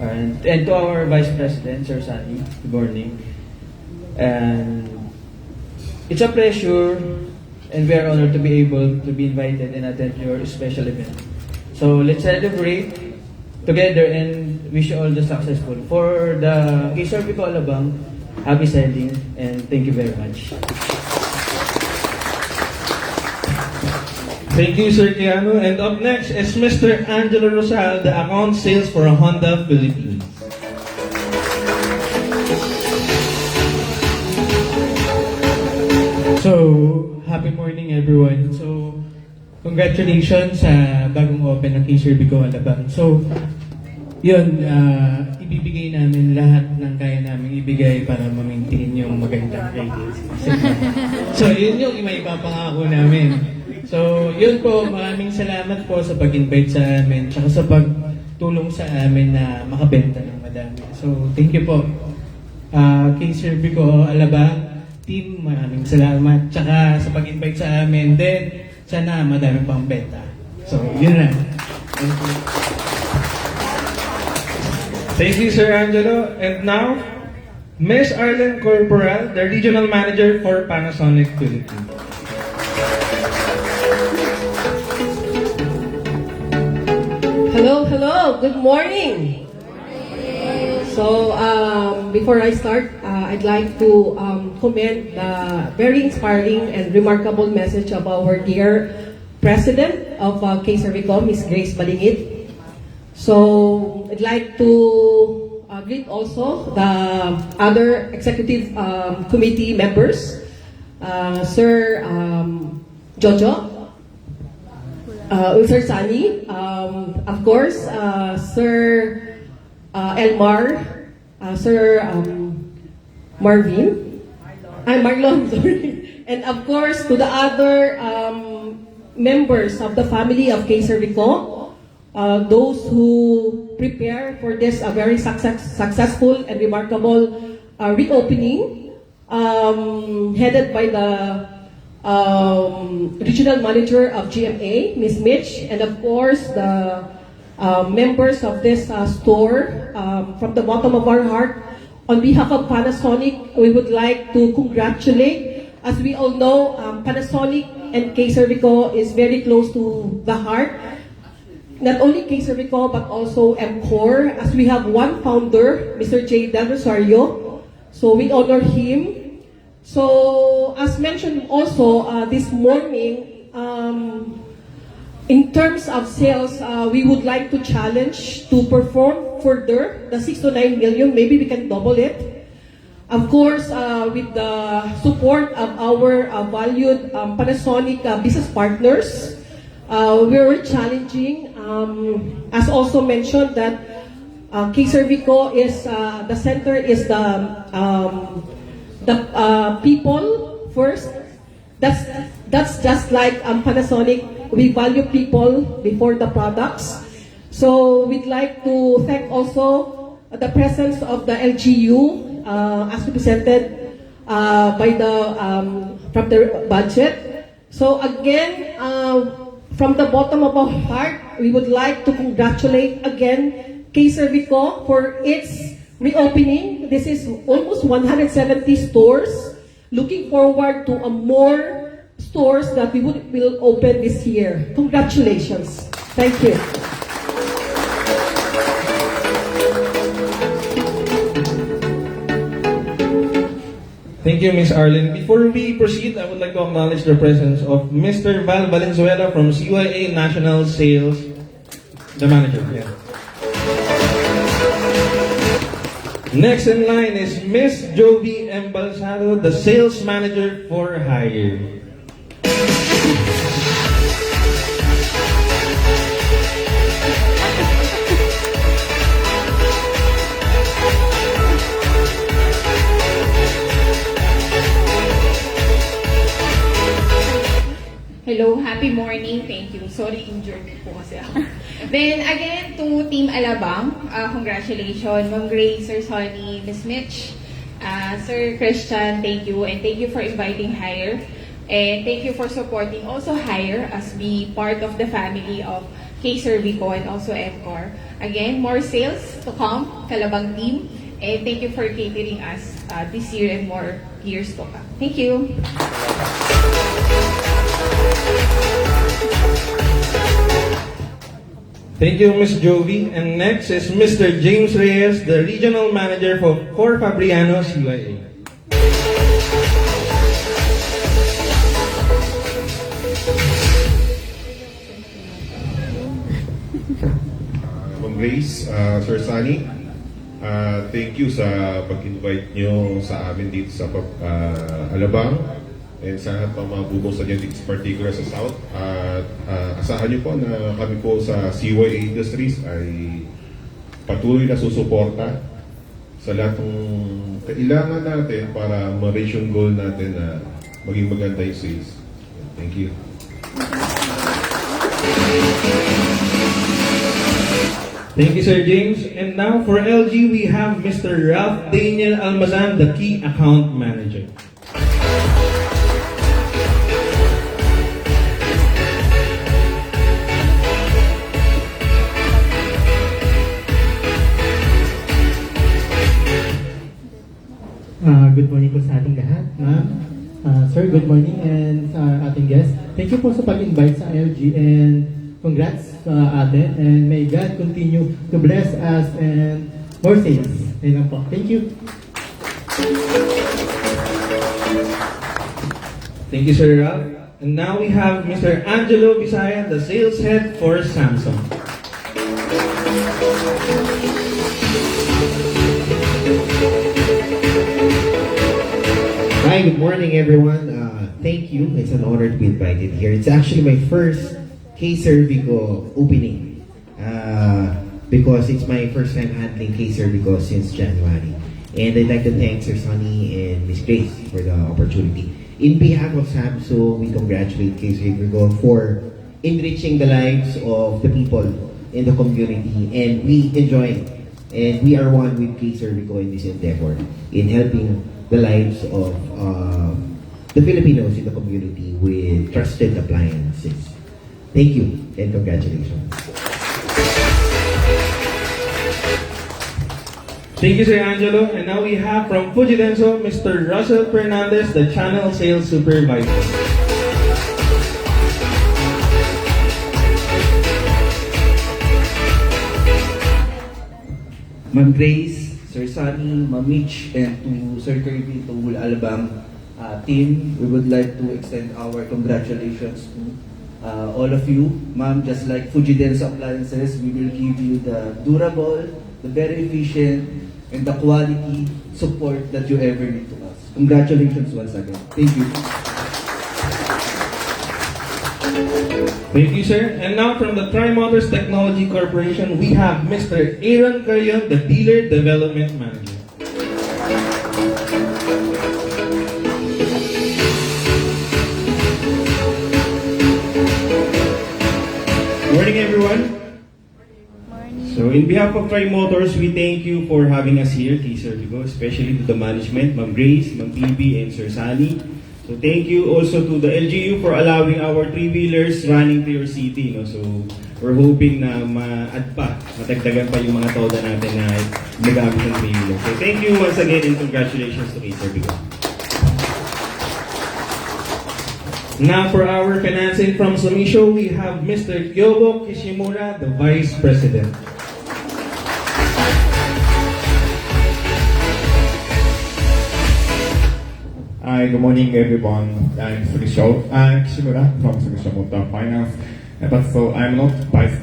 Speaker 10: and to our Vice President, Sir Sandy. Good morning. And it's a pleasure and we are honored to be able to be invited and attend your special event. So let's celebrate together and wish you all the successful. For the Kay Servico Alabang, happy selling and thank you very much.
Speaker 6: Thank you, Sir Kiano. And up next is Mr. Angelo Rosal, the account sales for Honda Philippines.
Speaker 7: So, happy morning everyone. So, congratulations sa bagong open ng Kay Servico Alabang. So, yun, ibibigay namin lahat ng kaya namin ibigay para ma-maintain yung magandang ratings. So, yun yung may ipapangako namin. So, yun po, maraming salamat po sa pag-invite sa amin, tsaka sa pagtulong sa amin na makabenta ng madami. So, thank you po. Kay Servico Alabang team, maraming salamat. Tsaka sa pag-invite sa amin, then sana madami pang benta. So, yun na. Thank you.
Speaker 6: Thank you, Sir Angelo. And now, Ms. Arlen Corporal, the Regional Manager for Panasonic Philippines.
Speaker 11: Hello, good morning. So, before I start, I'd like to commend the very inspiring and remarkable message of our dear President of Kay Servico, Ms. Grace Balingit. So, I'd like to greet also the other executive committee members, Sir Jojo, Sir Sani, of course, Sir Elmar, Sir Marvin, Marlon, sorry, and of course to the other members of the family of Kay Servico, those who prepare for this very successful and remarkable reopening, headed by the Regional Manager of GMA, Ms. Mitch, and of course the members of this store. From the bottom of our heart, on behalf of Panasonic, we would like to congratulate. As we all know, Panasonic and Kay Servico is very close to the heart. Not only Kay Servico, but also MCOR, as we have one founder, Mr. J. Del Rosario. So we honor him. So, as mentioned also this morning, in terms of sales, we would like to challenge to perform further the 6 to 9 million. Maybe we can double it. Of course, with the support of our valued Panasonic business partners, we were challenging, as also mentioned, that Kay Servico is the center is the people first. That's just like Panasonic. We value people before the products. So we'd like to thank also the presence of the LGU as represented by the from the budget. So again, from the bottom of our heart, we would like to congratulate again K Servico for its reopening. This is almost 170 stores. Looking forward to a more stores that we will open this year. Congratulations. Thank you.
Speaker 6: Thank you, Ms. Arlen. Before we proceed, I would like to acknowledge the presence of Mr. Val Valenzuela from CYA National Sales, the manager. Yeah. Next in line is Miss Jovi Embalsado, the sales manager for Hire.
Speaker 12: Hello, happy morning. Thank you. Sorry, injured po kasi ako. Then again, to Team Alabang, congratulations. Ma'am Grace, Sir Sonny, Miss Mitch, Sir Christian, thank you. And thank you for inviting Hire. And thank you for supporting also Hire as be part of the family of K Servico and also EMCOR. Again, more sales to come, Kalabang team. And thank you for catering us this year and more years to come. Thank you.
Speaker 6: Thank you, Ms. Jovi. And next is Mr. James Reyes, the regional manager for Fabriano CYA.
Speaker 13: Ma'am Grace, Sir Sunny, thank you sa pag-invite nyo sa amin dito sa Alabang and sa lahat ng mga bubong sa dyan, particular sa South. At asahan nyo po na kami po sa CYA Industries ay patuloy na susuporta sa lahat ng kailangan natin para ma-reach yung goal natin na maging maganda yung sales. Thank you.
Speaker 6: Thank you, Sir James. And now for LG, we have Mr. Ralph Daniel Almazan, the key account manager.
Speaker 14: Good morning po sa ating lahat, ma'am. Sir, good morning and sa ating guests. Thank you po sa pag-invite sa LG and congrats sa atin and may God continue to bless us and more sales. Ayun lang po. Thank you.
Speaker 6: Thank you, Sir Ralph. And now we have Mr. Angelo Bisaya, the sales head for Samsung.
Speaker 15: Hi, good morning everyone. Thank you. It's an honor to be invited here. It's actually my first K Servico opening because it's my first time handling K Servico since January. And I'd like to thank Sir Sonny and Miss Grace for the opportunity. In behalf of Samsung, we congratulate K Servico for enriching the lives of the people in the community, and we enjoy and we are one with K Servico in this endeavor in helping the lives of the Filipinos in the community with trusted appliances. Thank you and congratulations.
Speaker 6: Thank you, Sir Angelo. And now we have from Fujidenso, Mr. Russell Fernandez, the channel sales supervisor.
Speaker 16: Ma'am Grace, Sir Sunny, Ma'am Mitch, and to Sir Kirby, to Hul Alabang team, we would like to extend our congratulations to all of you. Ma'am, just like Fujidenso Appliances, we will give you the durable, the very efficient, and the quality support that you ever need to us. Congratulations once again. Thank you.
Speaker 6: Thank you, sir. And now from the Tri-Motors Technology Corporation, we have Mr. Aaron Carrion, the Dealer Development Manager.
Speaker 17: Morning, everyone. So in behalf of Tri Motors, we thank you for having us here, kay Sir Vico, especially to the management, Ma'am Grace, Ma'am PB, and Sir Sally. So thank you also to the LGU for allowing our three-wheelers running to your city. No? So we're hoping na ma-add pa, matagdagan pa yung mga toda natin na nagamit ng three-wheelers. So thank you once again and congratulations to kay Sir Vico.
Speaker 6: Now for our financing from Sumisho, we have Mr. Kyobo Kishimura, the Vice President.
Speaker 18: Hi, good morning everyone. I'm Kishimura from Sumisho Motor Finance. But so I'm not vice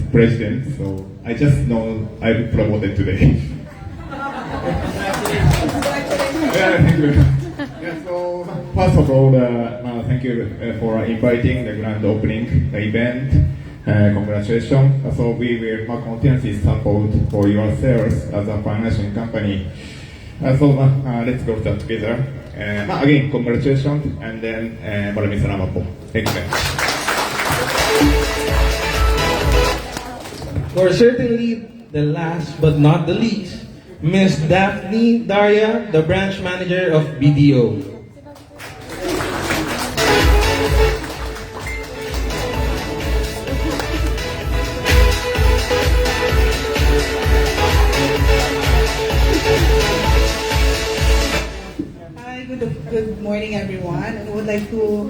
Speaker 18: president, so I just know I'm promoted today. Yeah, thank you. Yeah, so first of all, thank you for inviting the grand opening, the event. Congratulations. So we will continuously support for your sales as a financial company. So let's go together. Again, congratulations, and then maraming salamat po. Thank you.
Speaker 6: For certainly the last but not the least, Miss Daphne Daria, the branch manager of BDO.
Speaker 19: Good morning, everyone. I would like to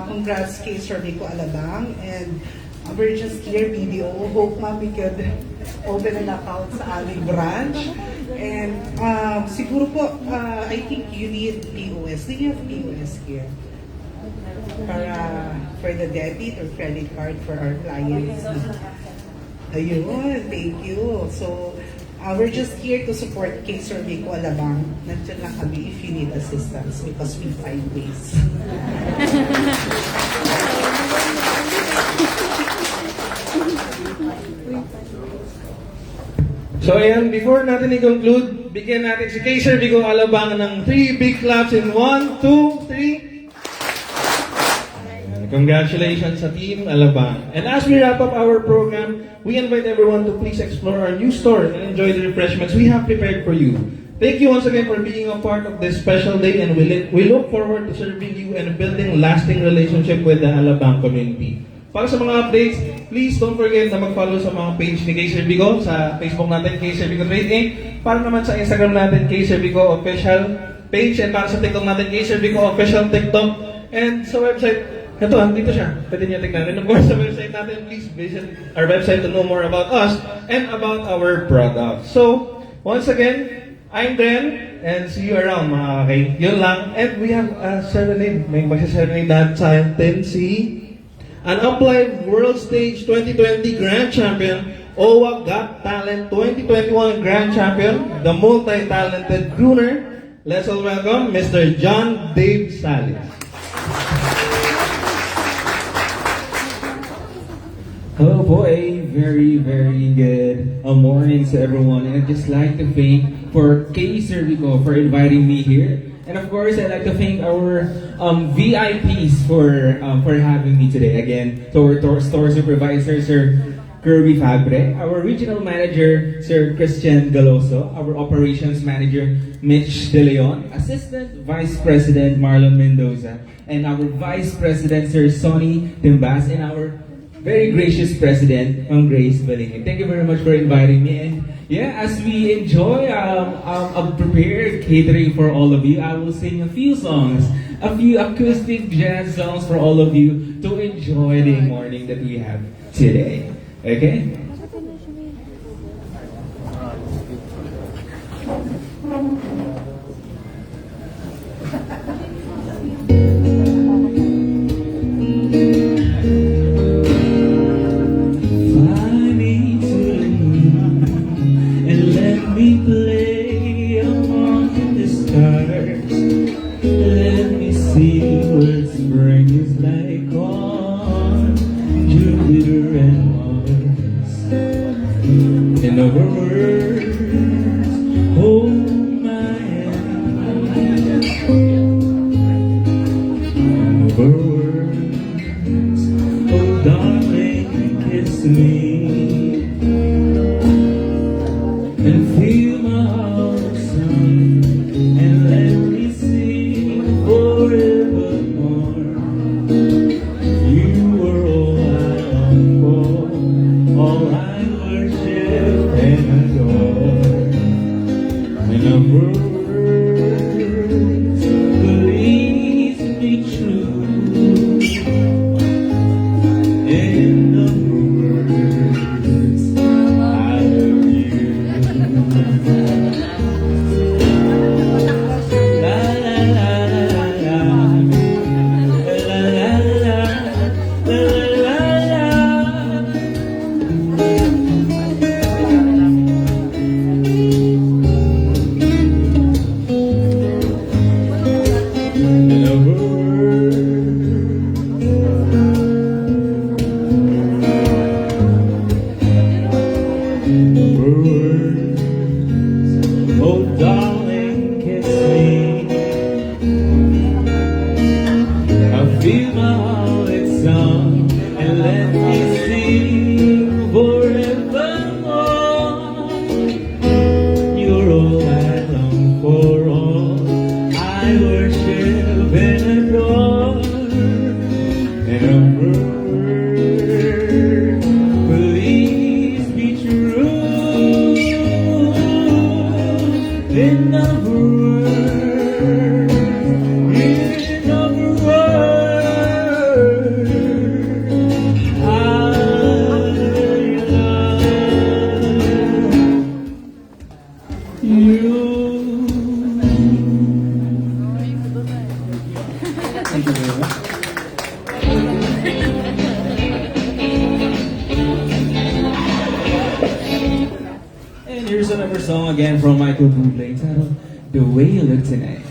Speaker 19: congrats kay Sir Vico Alabang, and we're just here, BDO. Hope we could open an account sa aming branch. And siguro po, I think you need POS. Do you have POS here? For the debit or credit card for our clients. Ayun, thank you. So, we're just here to support kay Sir Vico Alabang. Nandiyan lang kami if you need assistance because we find ways.
Speaker 6: So ayan, before natin i-conclude, bigyan natin si kay Sir Vico Alabang ng 3 big claps in 1, 2, 3. Congratulations sa Team Alabang. And as we wrap up our program, we invite everyone to please explore our new store and enjoy the refreshments we have prepared for you. Thank you once again for being a part of this special day, and we look forward to serving you and building lasting relationship with the Alabang community. Para sa mga updates, please don't forget na mag-follow sa mga page ni kay Sir Vico, sa Facebook natin, kay Sir Vico Trade Inc. Para naman sa Instagram natin, kay Sir Vico Official Page, and para sa TikTok natin, kay Sir Vico Official TikTok, and sa website. Ito, dito siya. Pwede niyo tignan. And of course, sa website natin, please visit our website to know more about us and about our products. So, once again, I'm Dren, and see you around, mga kakay. Yun lang. And we have a serenade. May magsa-serenade natin si an Uplive World Stage 2020 Grand Champion, OWA Got Talent 2021 Grand Champion, the multi-talented crooner. Let's all welcome Mr. John Dave Salis.
Speaker 10: Hello po, a very good morning to everyone, and I'd just like to thank for kay Sir Vico for inviting me here, and of course I'd like to thank our VIPs for having me today. Again, to our store supervisor Sir Kirby Fabre, our regional manager Sir Christian Galoso, our operations manager Mitch De Leon, assistant vice president Marlon Mendoza, and our vice president Sir Sonny Timbas, and our very gracious President, Ma'am Grace Balingin. Thank you very much for inviting me. And yeah, as we enjoy a prepared catering for all of you, I will sing a few songs, a few acoustic jazz songs for all of you to enjoy the morning that we have today. Okay?
Speaker 17: Thank you very much. And here's another song again from Michael Bublé entitled The Way You Look Tonight.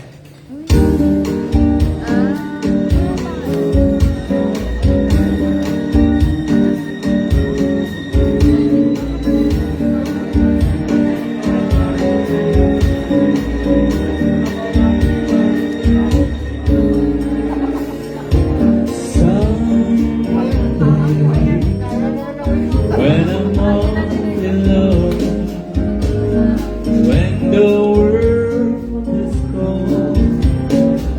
Speaker 17: When I'm all alone, when the world is cold,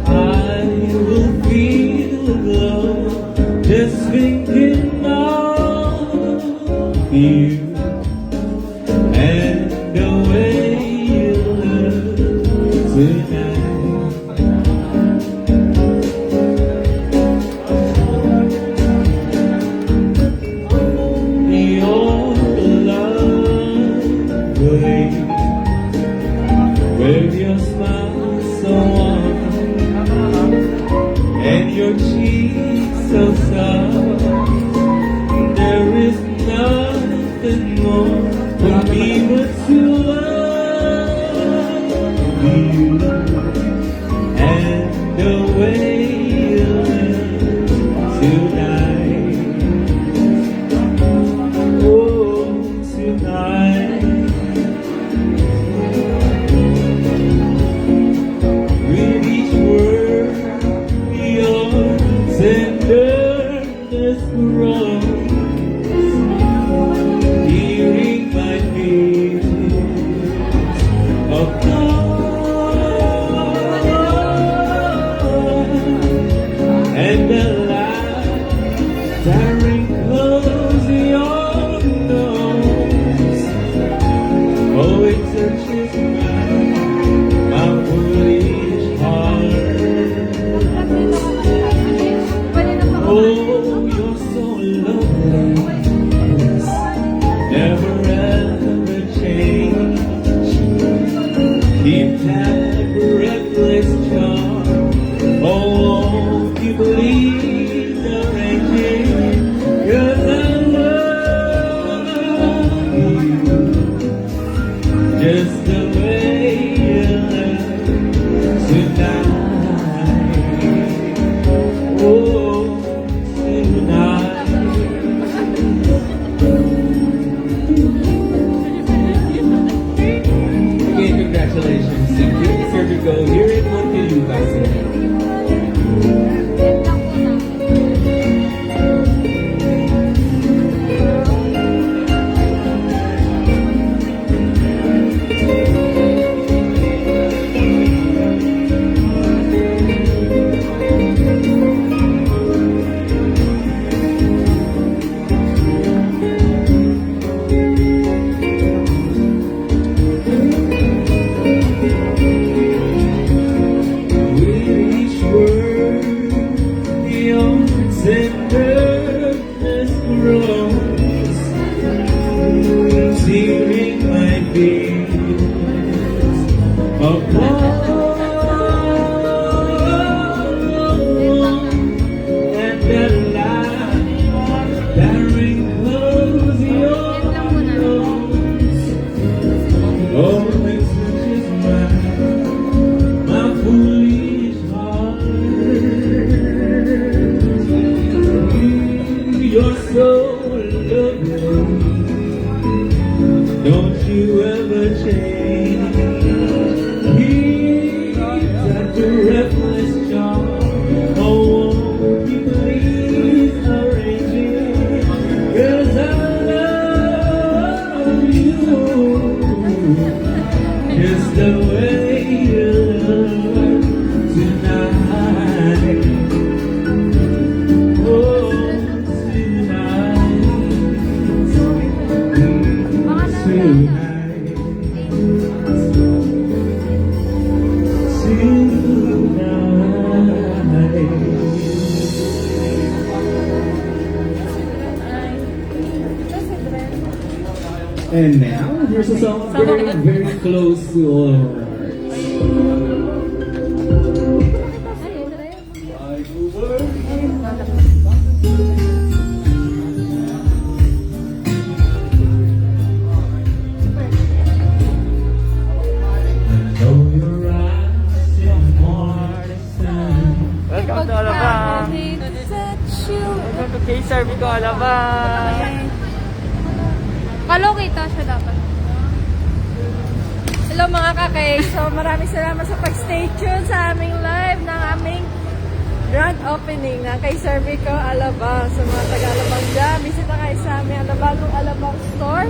Speaker 17: I will feel alone, just thinking of you and the way you look tonight. With your smile so warm and your cheeks so soft, there is nothing more for me but to love you and the way you look tonight. Oh, tonight. With each word, your tenderness grows, hearing my fears of love and the light that wrinkles your nose. Oh, it touches my foolish heart. Oh, you're so lovely, never ever change. Keep that breathless charm. Oh, won't you please arrange it? 'Cause I love you just the way you look tonight. Oh, tonight. Again, congratulations. Thank you. Here we go. Here it will to you guys. Tenderness grows, searing my fears apart, and that light that wrinkles your nose. Oh, it touches my foolish heart. You're so lovely, don't you ever change. He's at the reckless charm. Oh, won't you please arrange it? 'Cause I love you just the way you look tonight. Oh, and now, here's a song very, very close to all of our hearts.
Speaker 5: Welcome to Alabang. Welcome to Kay Cervico Alabang.
Speaker 1: Kalokita siya dapat. Hello mga kakay. So maraming salamat sa pag-stay tuned sa aming live ng aming grand opening ng Kay Cervico Alabang. Sa mga taga-Alabang dyan, bisita kayo sa aming bagong Alabang store.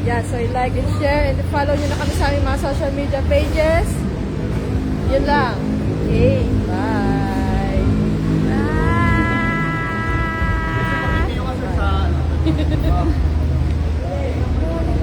Speaker 1: Yeah, so like and share and follow nyo na kami sa aming mga social media pages. Yun lang. Okay.